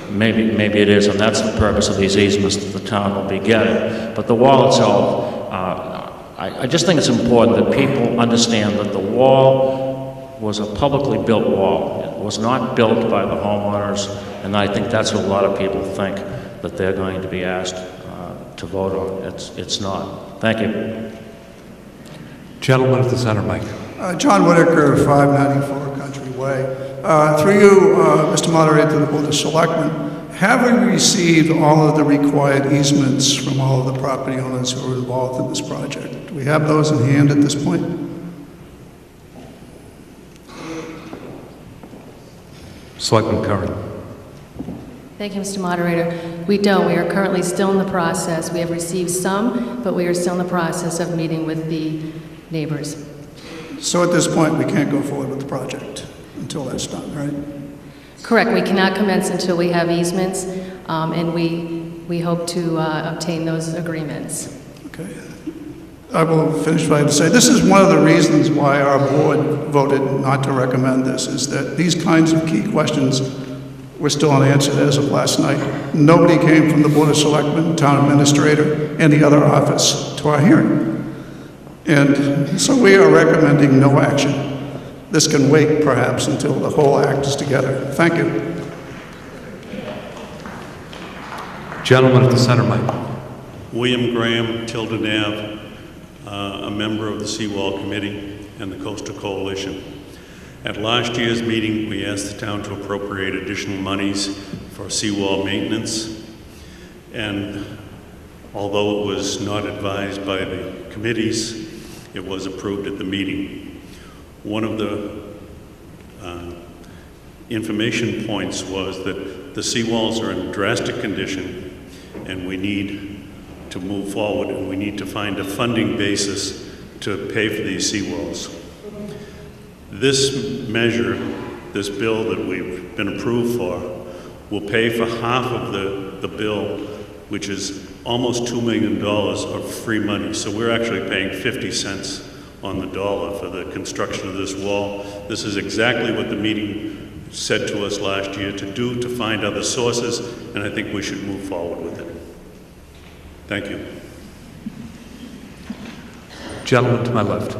Maybe it is, and that's the purpose of these easements that the town will be getting. But the wall itself, I just think it's important that people understand that the wall was a publicly built wall. It was not built by the homeowners, and I think that's what a lot of people think that they're going to be asked to vote on. It's not. Thank you. Gentleman at the center mic. John Whitaker, 594 Country Way. Through you, Mr. Moderator, to the Board of Selectmen, have we received all of the required easements from all of the property owners who are involved in this project? Do we have those in hand at this point? Selectman Curran. Thank you, Mr. Moderator. We don't. We are currently still in the process. We have received some, but we are still in the process of meeting with the neighbors. So at this point, we can't go forward with the project until that's done, right? Correct. We cannot commence until we have easements, and we hope to obtain those agreements. Okay. I will finish by to say this is one of the reasons why our board voted not to recommend this, is that these kinds of key questions were still unanswered as of last night. Nobody came from the Board of Selectmen, Town Administrator, any other office to our hearing. And so we are recommending no action. This can wait, perhaps, until the whole act is together. Thank you. Gentleman at the center mic. William Graham, Tilden Ave, a member of the Seawall Committee and the Coastal Coalition. At last year's meeting, we asked the town to appropriate additional monies for seawall maintenance, and although it was not advised by the committees, it was approved at the meeting. One of the information points was that the seawalls are in drastic condition, and we need to move forward, and we need to find a funding basis to pay for these seawalls. This measure, this bill that we've been approved for, will pay for half of the bill, which is almost $2 million of free money. So we're actually paying 50 cents on the dollar for the construction of this wall. This is exactly what the meeting said to us last year to do, to find other sources, and I think we should move forward with it. Thank you. Gentleman to my left.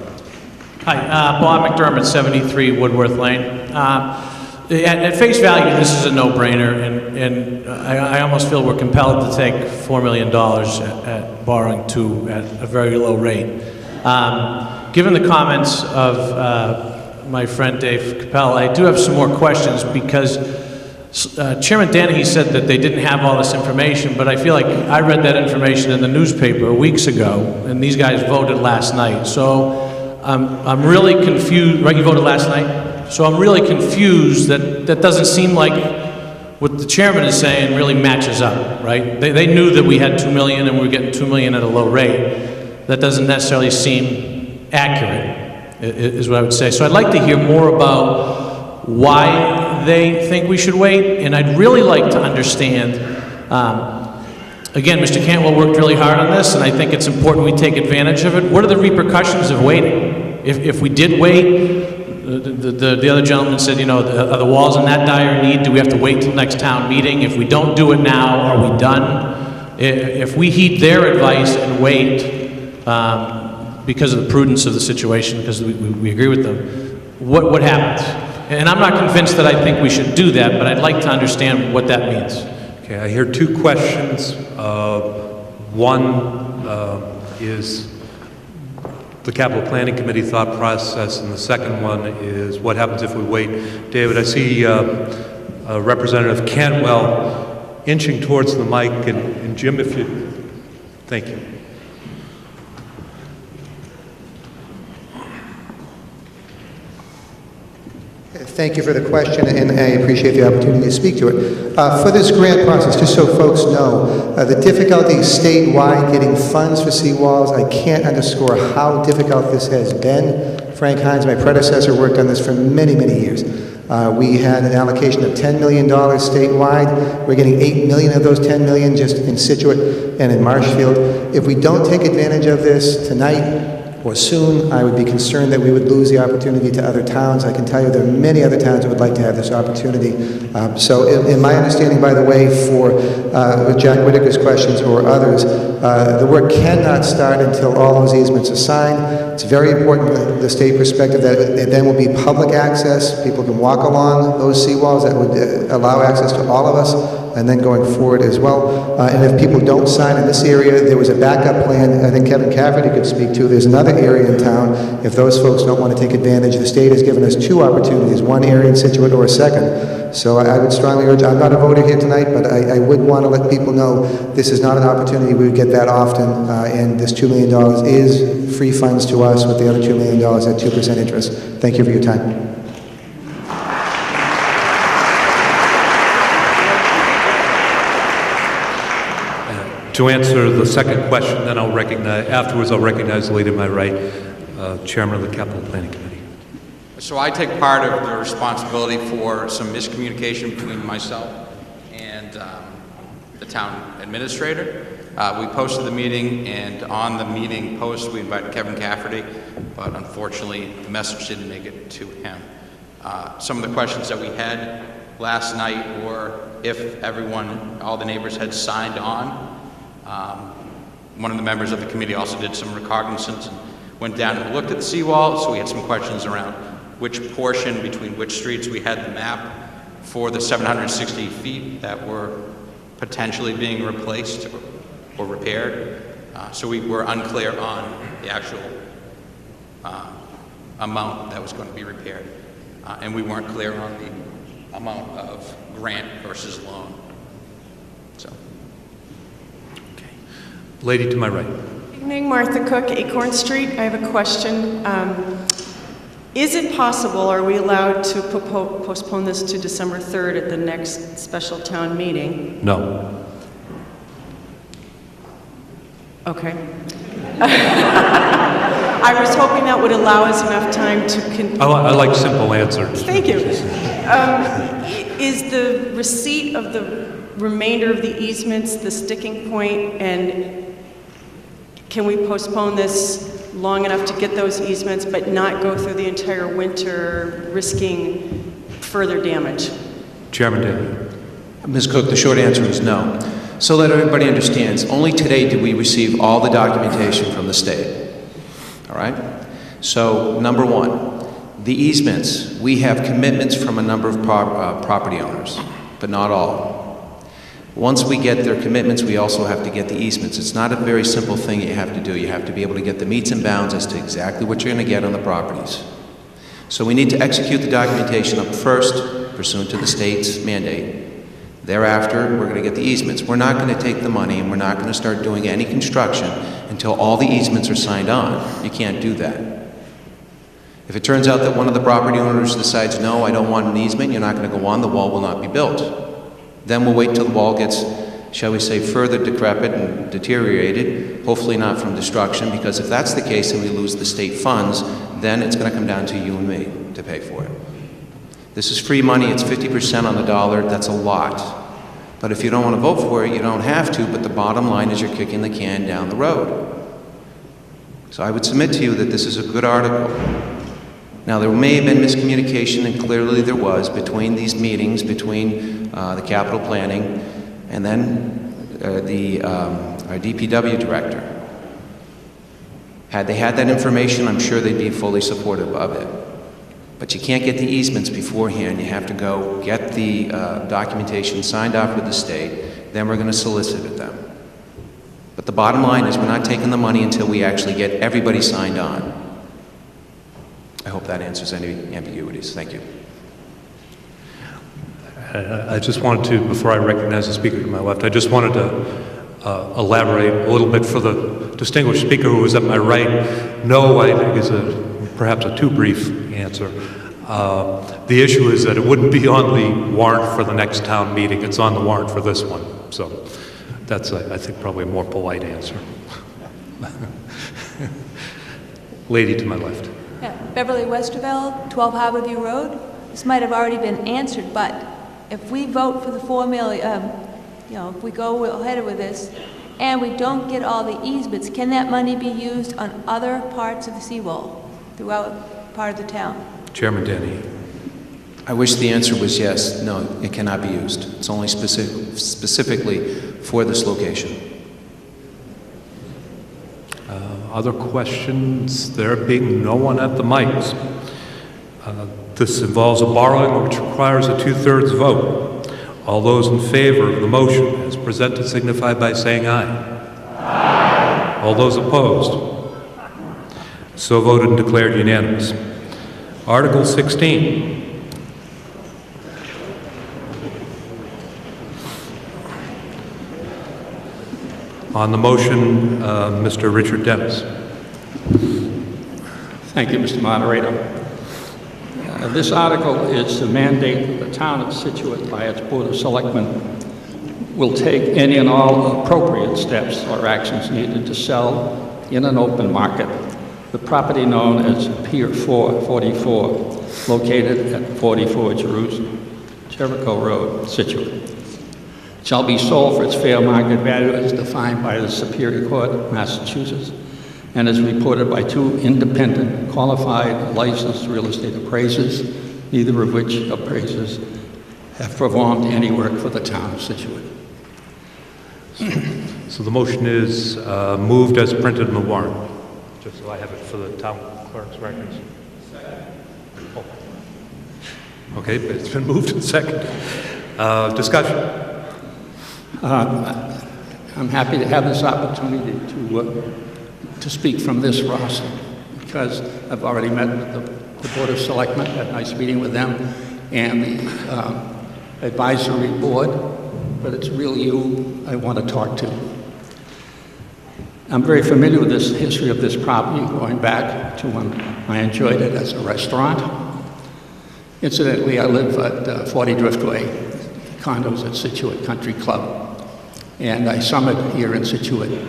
Hi, Bob McDermott, 73 Woodworth Lane. At face value, this is a no-brainer, and I almost feel we're compelled to take $4 million at borrowing at a very low rate. Given the comments of my friend Dave Capel, I do have some more questions because Chairman Danahy said that they didn't have all this information, but I feel like I read that information in the newspaper weeks ago, and these guys voted last night. So I'm really confused. Right, you voted last night? So I'm really confused that doesn't seem like what the chairman is saying really matches up, right? They knew that we had $2 million and we were getting $2 million at a low rate. That doesn't necessarily seem accurate, is what I would say. So I'd like to hear more about why they think we should wait, and I'd really like to understand, again, Mr. Cantwell worked really hard on this, and I think it's important we take advantage of it. What are the repercussions of waiting? If we did wait, the other gentleman said, you know, are the walls in that dire need? Do we have to wait till next town meeting? If we don't do it now, are we done? If we heed their advice and wait because of the prudence of the situation, because we agree with them, what happens? And I'm not convinced that I think we should do that, but I'd like to understand what that means. Okay, I hear two questions. One is the Capital Planning Committee thought process, and the second one is what happens if we wait. David, I see Representative Cantwell inching towards the mic, and Jim, if you... Thank you. Thank you for the question, and I appreciate the opportunity to speak to it. For this grant process, just so folks know, the difficulty statewide getting funds for seawalls, I can't underscore how difficult this has been. Frank Hines, my predecessor, worked on this for many, many years. We had an allocation of $10 million statewide. We're getting $8 million of those $10 million just in Scituate and in Marshfield. If we don't take advantage of this tonight, or soon, I would be concerned that we would lose the opportunity to other towns. I can tell you there are many other towns that would like to have this opportunity. So in my understanding, by the way, for Jack Whitaker's questions or others, the work cannot start until all those easements are signed. It's very important from the state perspective that it then will be public access. People can walk along those seawalls. That would allow access to all of us, and then going forward as well. And if people don't sign in this area, there was a backup plan I think Kevin Cafferty could speak to. There's another area in town. If those folks don't want to take advantage, the state has given us two opportunities, one area in Scituate or a second. So I would strongly urge, I'm not a voter here tonight, but I would want to let people know this is not an opportunity we would get that often, and this $2 million is free funds to us with the other $2 million at 2% interest. Thank you for your time. To answer the second question, then afterwards I'll recognize the lady to my right, Chairman of the Capital Planning Committee. So I take part of the responsibility for some miscommunication between myself and the town administrator. We posted the meeting, and on the meeting post we invited Kevin Cafferty, but unfortunately the message didn't make it to him. Some of the questions that we had last night were if all the neighbors had signed on. One of the members of the committee also did some recognizance and went down and looked at the seawall, so we had some questions around which portion between which streets we had the map for the 760 feet that were potentially being replaced or repaired. So we were unclear on the actual amount that was going to be repaired. And we weren't clear on the amount of grant versus loan. So. Lady to my right. Good evening, Martha Cook, Acorn Street. I have a question. Is it possible, are we allowed to postpone this to December 3rd at the next special town meeting? No. Okay. I was hoping that would allow us enough time to... I like simple answers. Thank you. Is the receipt of the remainder of the easements the sticking point, and can we postpone this long enough to get those easements but not go through the entire winter risking further damage? Chairman Daley. Ms. Cook, the short answer is no. So that everybody understands, only today did we receive all the documentation from the state. All right? So, number one, the easements, we have commitments from a number of property owners, but not all. Once we get their commitments, we also have to get the easements. It's not a very simple thing you have to do. You have to be able to get the meets and bounds as to exactly what you're going to get on the properties. So we need to execute the documentation up first, pursuant to the state's mandate. Thereafter, we're going to get the easements. We're not going to take the money and we're not going to start doing any construction until all the easements are signed on. You can't do that. If it turns out that one of the property owners decides, no, I don't want an easement, you're not going to go on, the wall will not be built. Then we'll wait till the wall gets, shall we say, further decrepit and deteriorated, hopefully not from destruction, because if that's the case and we lose the state funds, then it's going to come down to you and me to pay for it. This is free money, it's 50% on the dollar, that's a lot. But if you don't want to vote for it, you don't have to, but the bottom line is you're kicking the can down the road. So I would submit to you that this is a good article. Now, there may have been miscommunication, and clearly there was, between these meetings, between the capital planning and then our DPW director. Had they had that information, I'm sure they'd be fully supportive of it. But you can't get the easements beforehand. You have to go get the documentation signed off with the state, then we're going to solicit it them. But the bottom line is we're not taking the money until we actually get everybody signed on. I hope that answers any ambiguities. Thank you. I just wanted to, before I recognize the speaker to my left, I just wanted to elaborate a little bit for the distinguished speaker who was at my right. No, I think is perhaps a too brief answer. The issue is that it wouldn't be on the warrant for the next town meeting. It's on the warrant for this one. So that's, I think, probably a more polite answer. Lady to my left. Yeah, Beverly Westerveld, 12 Harborview Road. This might have already been answered, but if we vote for the 4 million, if we go ahead with this, and we don't get all the easements, can that money be used on other parts of the seawall throughout part of the town? Chairman Denny. I wish the answer was yes. No, it cannot be used. It's only specifically for this location. Other questions? There being no one at the mics. This involves a borrowing which requires a 2/3 vote. All those in favor of the motion as presented signify by saying aye. Aye. All those opposed? So voted and declared unanimous. Article 16. On the motion, Mr. Richard Dennis. Thank you, Mr. Moderator. This article is to mandate that the town of Scituate, by its Board of Selectmen, will take any and all appropriate steps or actions needed to sell in an open market the property known as Pier 444, located at 44 Jericho Road, Scituate. It shall be sold for its fair market value as defined by the Superior Court of Massachusetts and is reported by 2 independent, qualified, licensed real estate appraisers, neither of which appraisers have performed any work for the town of Scituate. So the motion is moved as printed in the warrant, just so I have it for the town clerk's records. Oh. Okay, but it's been moved and seconded. Discussion. I'm happy to have this opportunity to speak from this roster because I've already met with the Board of Selectmen, had a nice meeting with them, and the advisory board, but it's really you I want to talk to. I'm very familiar with this history of this property going back to when I enjoyed it as a restaurant. Incidentally, I live at 40 Driftway, condos at Scituate Country Club, and I summered here in Scituate.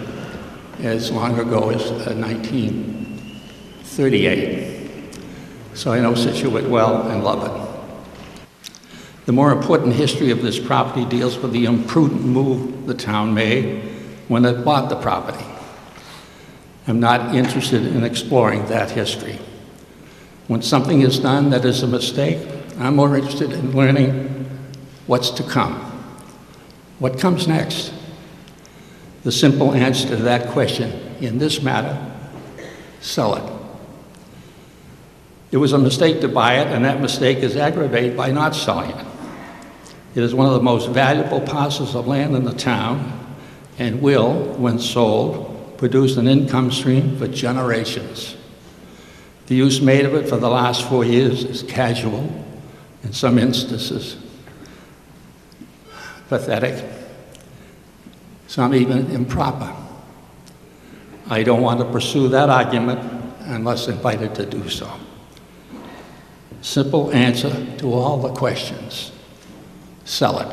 as long ago as 1938. So I know Scituate well and love it. The more important history of this property deals with the imprudent move the town made when it bought the property. I'm not interested in exploring that history. When something is done that is a mistake, I'm more interested in learning what's to come. What comes next? The simple answer to that question in this matter, sell it. It was a mistake to buy it, and that mistake is aggravated by not selling it. It is one of the most valuable parcels of land in the town and will, when sold, produce an income stream for generations. The use made of it for the last 4 years is casual, in some instances pathetic, some even improper. I don't want to pursue that argument unless invited to do so. Simple answer to all the questions. Sell it.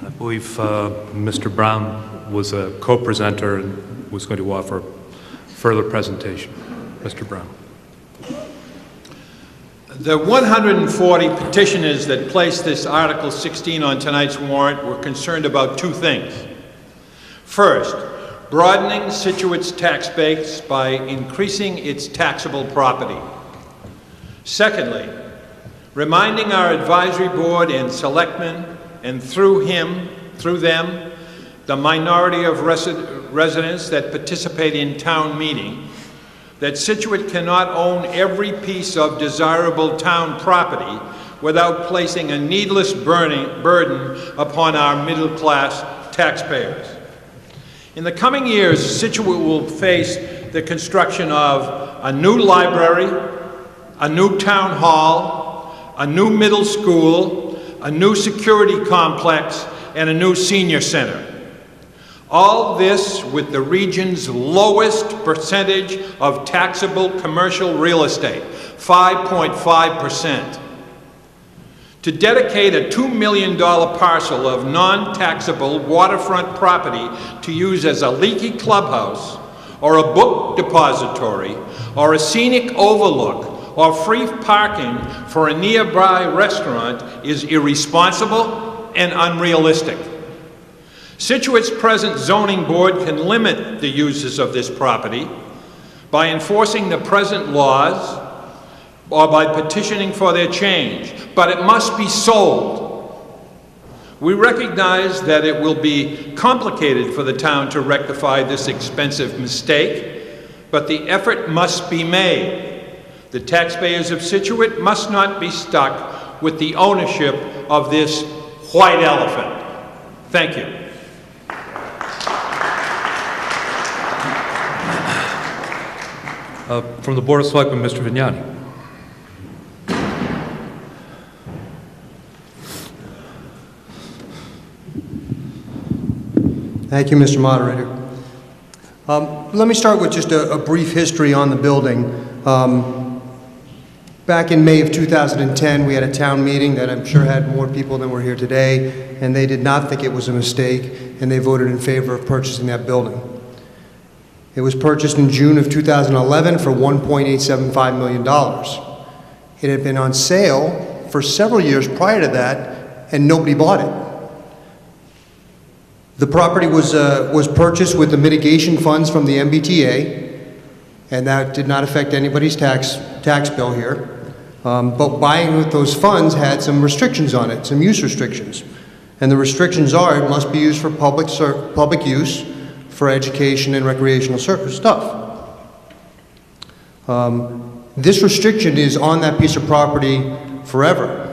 I believe Mr. Brown was a co-presenter and was going to offer further presentation. Mr. Brown. The 140 petitioners that placed this Article 16 on tonight's warrant were concerned about two things. First, broadening Scituate's tax base by increasing its taxable property. Secondly, reminding our advisory board and selectmen, and through them, the minority of residents that participate in town meeting, that Scituate cannot own every piece of desirable town property without placing a needless burden upon our middle-class taxpayers. In the coming years, Scituate will face the construction of a new library, a new town hall, a new middle school, a new security complex, and a new senior center. All this with the region's lowest percentage of taxable commercial real estate, 5.5%. To dedicate a $2 million parcel of non-taxable waterfront property to use as a leaky clubhouse, or a book depository, or a scenic overlook, or free parking for a nearby restaurant is irresponsible and unrealistic. Scituate's present zoning board can limit the uses of this property by enforcing the present laws or by petitioning for their change, but it must be sold. We recognize that it will be complicated for the town to rectify this expensive mistake, but the effort must be made. The taxpayers of Scituate must not be stuck with the ownership of this white elephant. Thank you. From the Board of Selectmen, Mr. Vignani. Thank you, Mr. Moderator. Let me start with just a brief history on the building. Back in May of 2010, we had a town meeting that I'm sure had more people than were here today, and they did not think it was a mistake, and they voted in favor of purchasing that building. It was purchased in June of 2011 for $1.875 million. It had been on sale for several years prior to that, and nobody bought it. The property was purchased with the mitigation funds from the MBTA, and that did not affect anybody's tax bill here. But buying with those funds had some restrictions on it, some use restrictions. And the restrictions are it must be used for public use, for education and recreational stuff. This restriction is on that piece of property forever.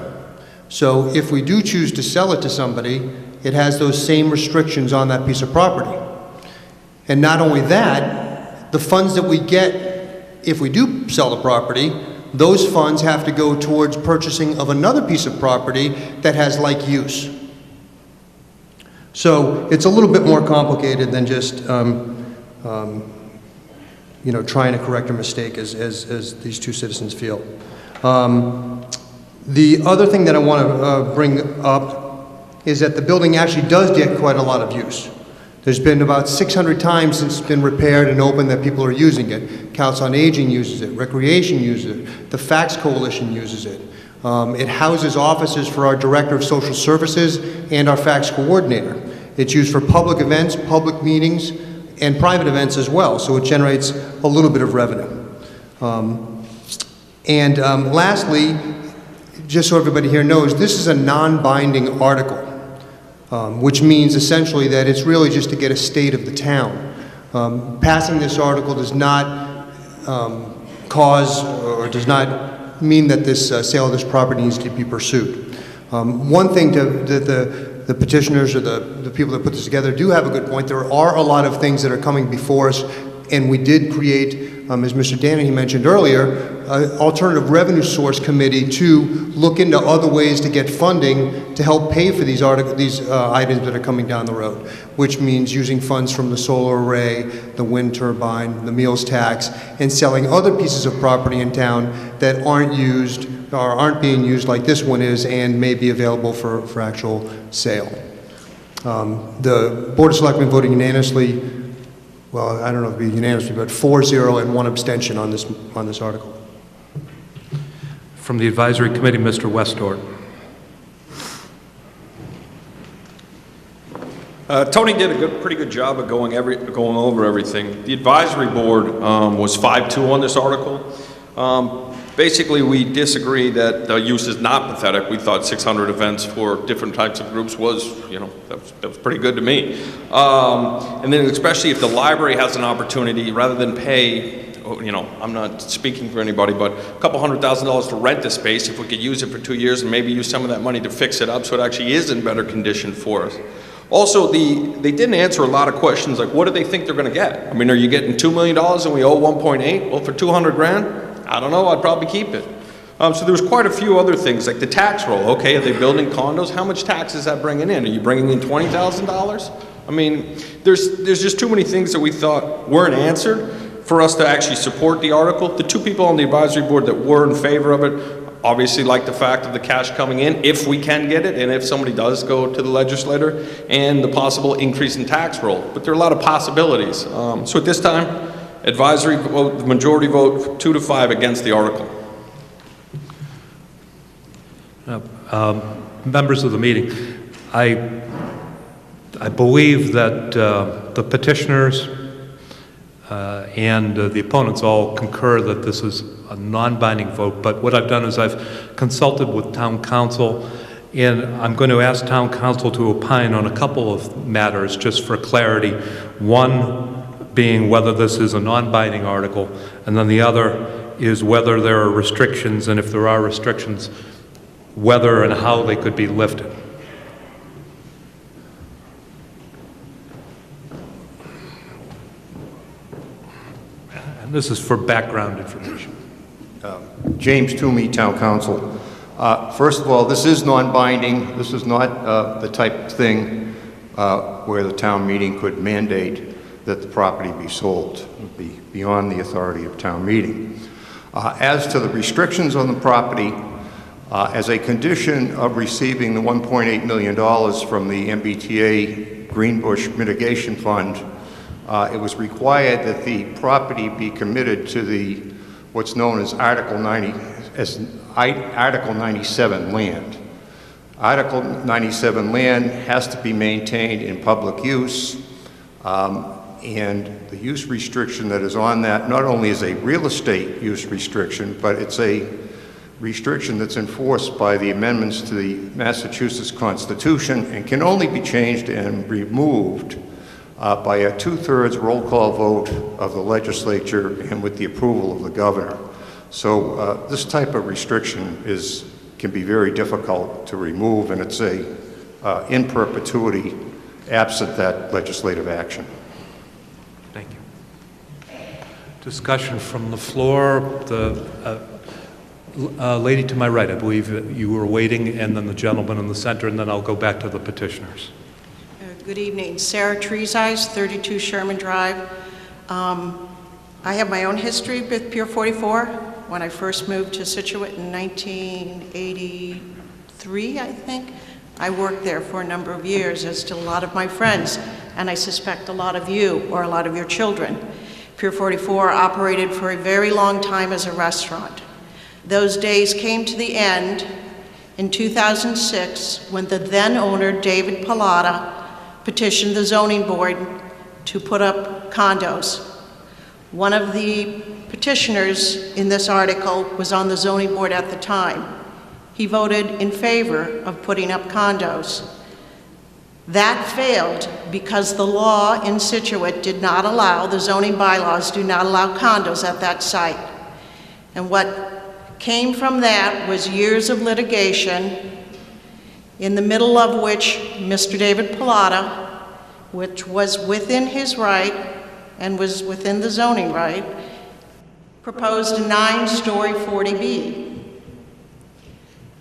So if we do choose to sell it to somebody, it has those same restrictions on that piece of property. And not only that, the funds that we get if we do sell the property, those funds have to go towards purchasing of another piece of property that has like use. So it's a little bit more complicated than just trying to correct a mistake as these two citizens feel. The other thing that I want to bring up is that the building actually does get quite a lot of use. There's been about 600 times since it's been repaired and opened that people are using it. Council on Aging uses it, Recreation uses it, the Fax Coalition uses it. It houses offices for our Director of Social Services and our Fax Coordinator. It's used for public events, public meetings, and private events as well, so it generates a little bit of revenue. Lastly, just so everybody here knows, this is a non-binding article, which means essentially that it's really just to get a state of the town. Passing this article does not cause or does not mean that this sale of this property needs to be pursued. One thing that the petitioners or the people that put this together do have a good point. There are a lot of things that are coming before us, and we did create, as Mr. Danahy mentioned earlier, an alternative revenue source committee to look into other ways to get funding to help pay for these items that are coming down the road, which means using funds from the solar array, the wind turbine, the meals tax, and selling other pieces of property in town that aren't used or aren't being used like this one is and may be available for actual sale. The Board of Selectmen voted unanimously, well, I don't know if it would be unanimously, but 4-0 and 1 abstention on this article. From the Advisory Committee, Mr. Westort. Tony did a pretty good job of going over everything. The advisory board was 5-2 on this article. Basically, we disagree that the use is not pathetic. We thought 600 events for different types of groups was, that was pretty good to me. And then especially if the library has an opportunity, rather than pay, I'm not speaking for anybody, but a couple $100,000 to rent the space, if we could use it for 2 years and maybe use some of that money to fix it up so it actually is in better condition for us. Also, they didn't answer a lot of questions like, what do they think they're going to get? I mean, are you getting $2 million and we owe 1.8? Well, for 200 grand? I don't know, I'd probably keep it. So there was quite a few other things, like the tax roll. Okay, are they building condos? How much tax is that bringing in? Are you bringing in $20,000? I mean, there's just too many things that we thought weren't answered for us to actually support the article. The two people on the advisory board that were in favor of it obviously like the fact of the cash coming in, if we can get it, and if somebody does go to the legislator, and the possible increase in tax roll. But there are a lot of possibilities. So at this time, advisory vote, the majority vote 2-5 against the article. Members of the meeting, I believe that the petitioners and the opponents all concur that this is a non-binding vote, but what I've done is I've consulted with town council, and I'm going to ask town council to opine on a couple of matters just for clarity. One being whether this is a non-binding article, and then the other is whether there are restrictions, and if there are restrictions, whether and how they could be lifted. And this is for background information. James Toomey, Town Council. First of all, this is non-binding. This is not the type of thing where the town meeting could mandate that the property be sold. It would be beyond the authority of town meeting. As to the restrictions on the property, as a condition of receiving the $1.8 million from the MBTA Greenbush Mitigation Fund, it was required that the property be committed to what's known as Article 97 land. Article 97 land has to be maintained in public use, and the use restriction that is on that not only is a real estate use restriction, but it's a restriction that's enforced by the amendments to the Massachusetts Constitution and can only be changed and removed by a 2/3 roll call vote of the legislature and with the approval of the governor. So this type of restriction can be very difficult to remove, and it's in perpetuity absent that legislative action. Thank you. Discussion from the floor. The lady to my right, I believe you were waiting, and then the gentleman in the center, and then I'll go back to the petitioners. Good evening. Sarah Treeseyes, 32 Sherman Drive. I have my own history with Pier 44. When I first moved to Scituate in 1983, I think, I worked there for a number of years, as did a lot of my friends, and I suspect a lot of you or a lot of your children. Pier 44 operated for a very long time as a restaurant. Those days came to the end in 2006 when the then owner, David Pallotta, petitioned the zoning board to put up condos. One of the petitioners in this article was on the zoning board at the time. He voted in favor of putting up condos. That failed because the law in Scituate did not allow, the zoning bylaws do not allow condos at that site. And what came from that was years of litigation, in the middle of which Mr. David Pallotta, which was within his right and was within the zoning right, proposed a 9-story 40B.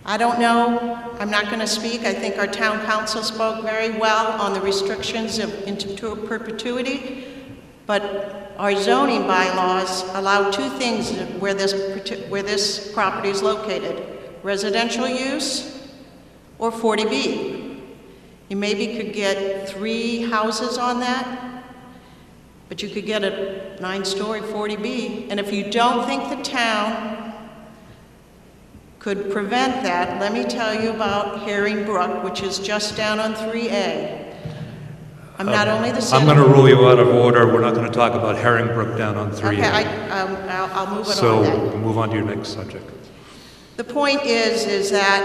I don't know, I'm not going to speak. I think our town council spoke very well on the restrictions of into perpetuity, but our zoning bylaws allow two things where this property is located: residential use or 40B. You maybe could get 3 houses on that, but you could get a 9-story 40B. And if you don't think the town could prevent that, let me tell you about Herring Brook, which is just down on 3A. I'm not only the I'm going to rule you out of order. We're not going to talk about Herring Brook down on 3A. Okay, I'll move it on So then. we'll move on to your next subject. The point is that,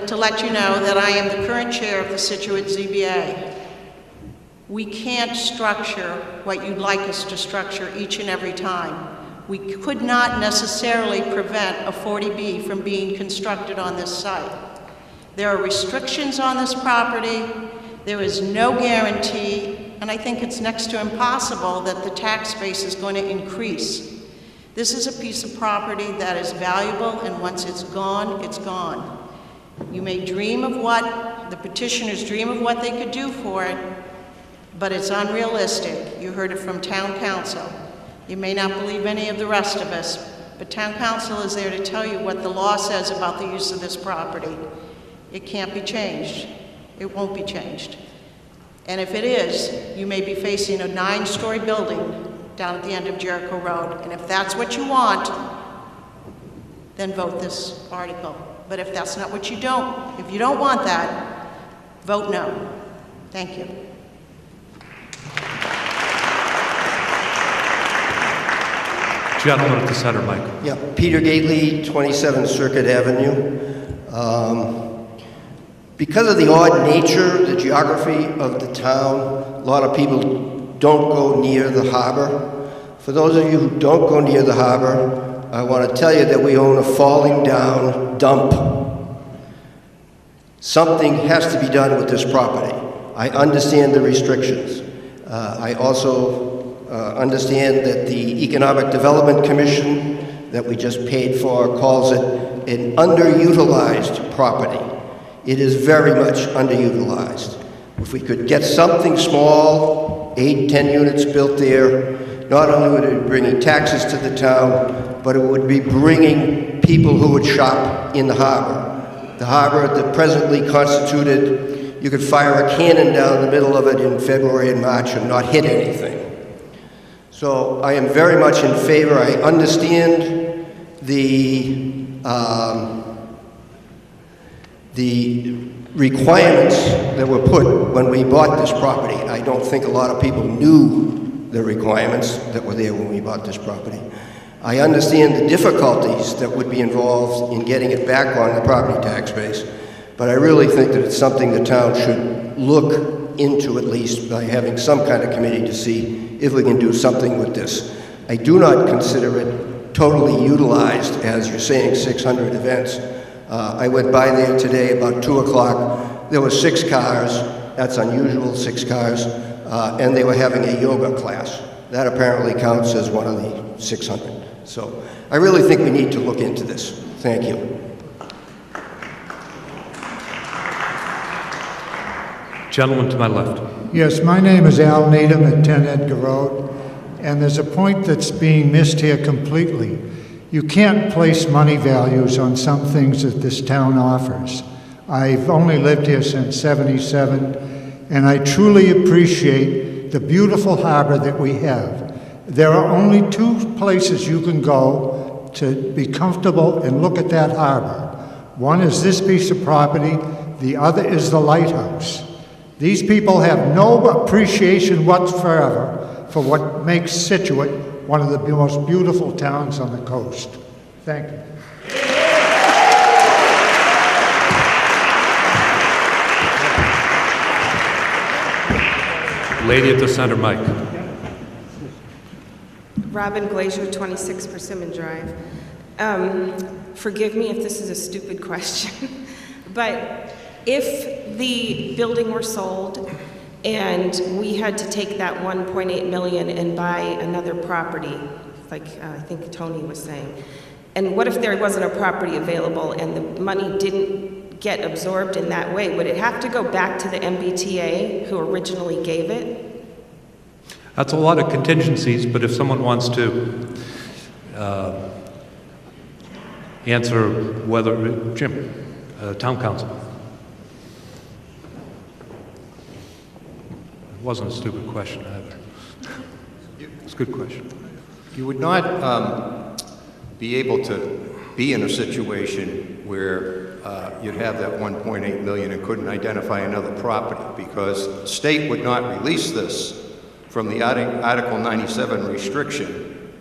to let you know that I am the current chair of the Scituate ZBA. We can't structure what you'd like us to structure each and every time. We could not necessarily prevent a 40B from being constructed on this site. There are restrictions on this property. There is no guarantee, and I think it's next to impossible that the tax base is going to increase. This is a piece of property that is valuable, and once it's gone, it's gone. You may dream of what, the petitioners dream of what they could do for it, but it's unrealistic. You heard it from town council. You may not believe any of the rest of us, but town council is there to tell you what the law says about the use of this property. It can't be changed. It won't be changed. And if it is, you may be facing a 9-story building down at the end of Jericho Road. And if that's what you want, then vote this article. But if that's not what you don't, if you don't want that, vote no. Thank you. Gentleman at the center mic. Yeah, Peter Gately, 27 Circuit Avenue. Because of the odd nature, the geography of the town, a lot of people don't go near the harbor. For those of you who don't go near the harbor, I want to tell you that we own a falling down dump. Something has to be done with this property. I understand the restrictions. I also understand that the Economic Development Commission that we just paid for calls it an underutilized property. It is very much underutilized. If we could get something small, 8, 10 units built there, not only would it be bringing taxes to the town, but it would be bringing people who would shop in the harbor. The harbor, the presently constituted, you could fire a cannon down the middle of it in February and March and not hit anything. So I am very much in favor. I understand the requirements that were put when we bought this property. I don't think a lot of people knew the requirements that were there when we bought this property. I understand the difficulties that would be involved in getting it back on the property tax base, but I really think that it's something the town should look into, at least by having some kind of committee to see if we can do something with this. I do not consider it totally utilized, as you're saying, 600 events. I went by there today about 2 o'clock. There were 6 cars. That's unusual, 6 cars. And they were having a yoga class. That apparently counts as one of the 600. So I really think we need to look into this. Thank you. Gentleman to my left. Yes, my name is Al Needham at 10 Edgar Road, and there's a point that's being missed here completely. You can't place money values on some things that this town offers. I've only lived here since '77, and I truly appreciate the beautiful harbor that we have. There are only two places you can go to be comfortable and look at that harbor. One is this piece of property, the other is the lighthouse. These people have no appreciation whatsoever for what makes Scituate one of the most beautiful towns on the coast. Thank you. Lady at the center mic. Robin Glazier, 26 Persimmon Drive. Forgive me if this is a stupid question, but if the building were sold and we had to take that 1.8 million and buy another property, like I think Tony was saying, and what if there wasn't a property available and the money didn't get absorbed in that way? Would it have to go back to the MBTA who originally gave it? That's a lot of contingencies, but if someone wants to answer whether, Jim, town council. It wasn't a stupid question either. It's a good question. You would not be able to be in a situation where you'd have that 1.8 million and couldn't identify another property, because the state would not release this from the Article 97 restriction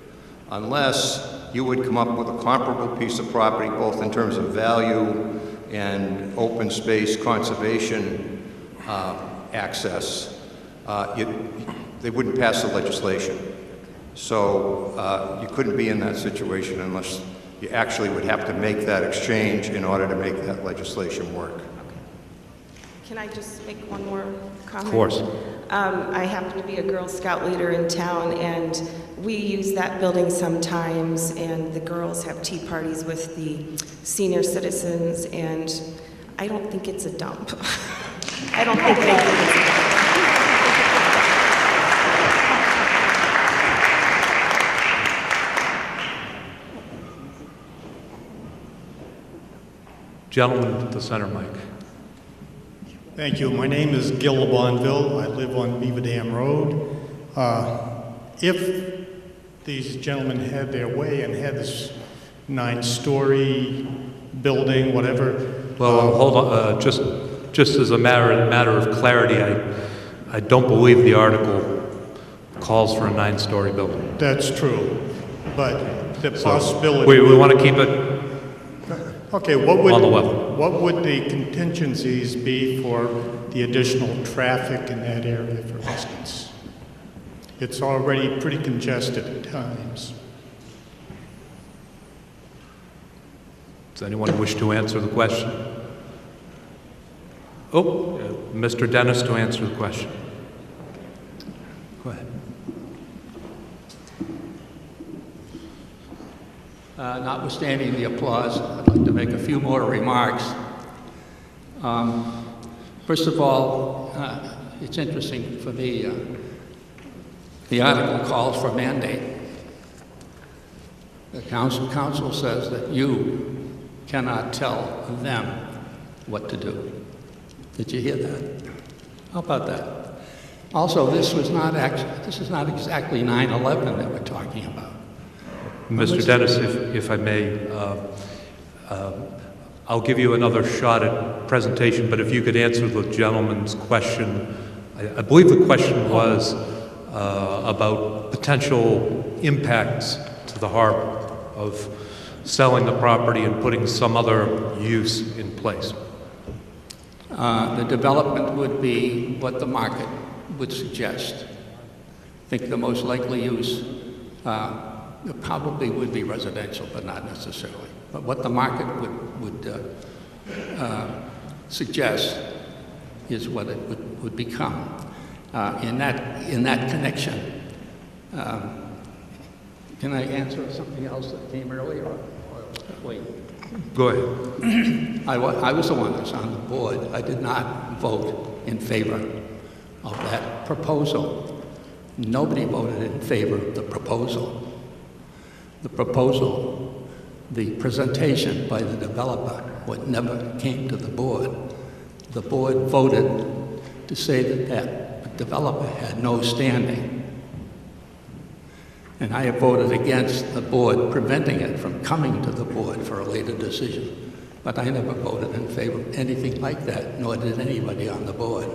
unless you would come up with a comparable piece of property, both in terms of value and open space conservation access. They wouldn't pass the legislation. So you couldn't be in that situation unless you actually would have to make that exchange in order to make that legislation work. Can I just make one more comment? Of course. I happen to be a Girl Scout leader in town, and we use that building sometimes, and the girls have tea parties with the senior citizens, and I don't think it's a dump. I don't think they think it's a dump. Gentleman at the center mic. Thank you. My name is Gil LeBonville. I live on Beaver Dam Road. If these gentlemen had their way and had this 9-story building, whatever. Well, hold on. Just as a matter of clarity, I don't believe the article calls for a 9-story building. That's true, but the possibility. We want to keep it. Okay, what would the contingencies be for the additional traffic in that area, for instance? It's already pretty congested at times. Does anyone wish to answer the question? Oh, Mr. Dennis to answer the question. Go ahead. Notwithstanding the applause, I'd like to make a few more remarks. First of all, it's interesting for me, the article calls for mandate. The council says that you cannot tell them what to do. Did you hear that? How about that? Also, this is not exactly 9/11 that we're talking about. Mr. Dennis, if I may, I'll give you another shot at presentation, but if you could answer the gentleman's question. I believe the question was about potential impacts to the harbor of selling the property and putting some other use in place. The development would be what the market would suggest. I think the most likely use probably would be residential, but not necessarily. But what the market would suggest is what it would become. In that connection, can I answer something else that came earlier? Or wait. Go ahead. I was the one that's on the board. I did not vote in favor of that proposal. Nobody voted in favor of the proposal. The proposal the presentation by the developer, what never came to the board. The board voted to say that that developer had no standing. And I have voted against the board preventing it from coming to the board for a later decision. But I never voted in favor of anything like that, nor did anybody on the board.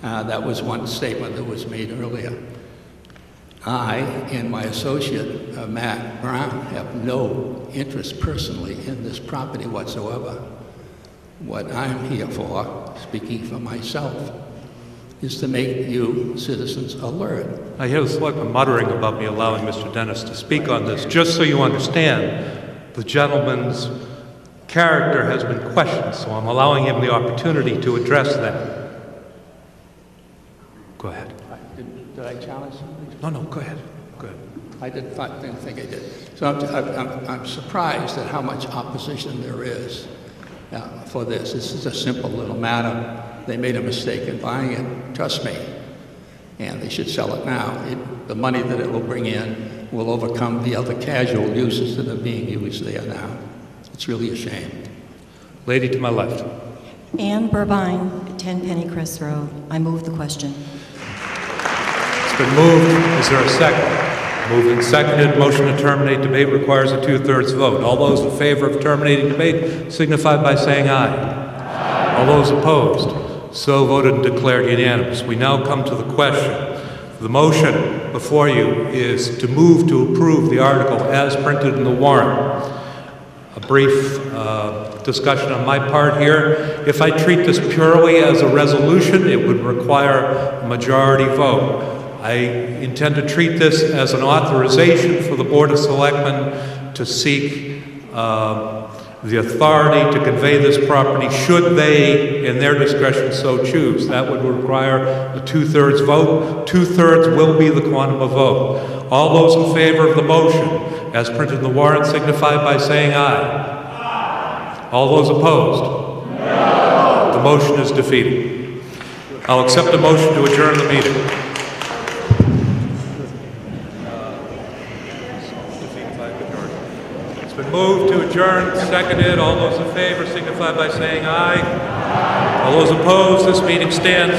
That was one statement that was made earlier. I and my associate, Matt Brown, have no interest personally in this property whatsoever. What I'm here for, speaking for myself, is to make you citizens alert. I hear the selectman muttering about me allowing Mr. Dennis to speak on this. Just so you understand, the gentleman's character has been questioned, so I'm allowing him the opportunity to address that. Go ahead. Did I challenge something? No, go ahead. Go ahead. I didn't think I did. So I'm surprised at how much opposition there is for this. This is a simple little matter. They made a mistake in buying it, trust me, and they should sell it now. The money that it will bring in will overcome the other casual uses that are being used there now. It's really a shame. Lady to my left. Ann Burbine, 10 Pennycrest Road. I move the question. It's been moved. Is there a second? Moved and seconded. Motion to terminate debate requires a 2/3 vote. All those in favor of terminating debate signify by saying aye. Aye. All those opposed? So voted and declared unanimous. We now come to the question. The motion before you is to move to approve the article as printed in the warrant. A brief discussion on my part here. If I treat this purely as a resolution, it would require a majority vote. I intend to treat this as an authorization for the Board of Selectmen to seek the authority to convey this property should they, in their discretion, so choose. That would require a 2/3 vote. 2/3 will be the quantum of vote. All those in favor of the motion, as printed in the warrant, signify by saying aye. Aye. All those opposed? No. The motion is defeated. I'll accept a motion to adjourn the meeting. Been moved to adjourn, seconded. All those in favor signify by saying aye. Aye. All those opposed, this meeting stands.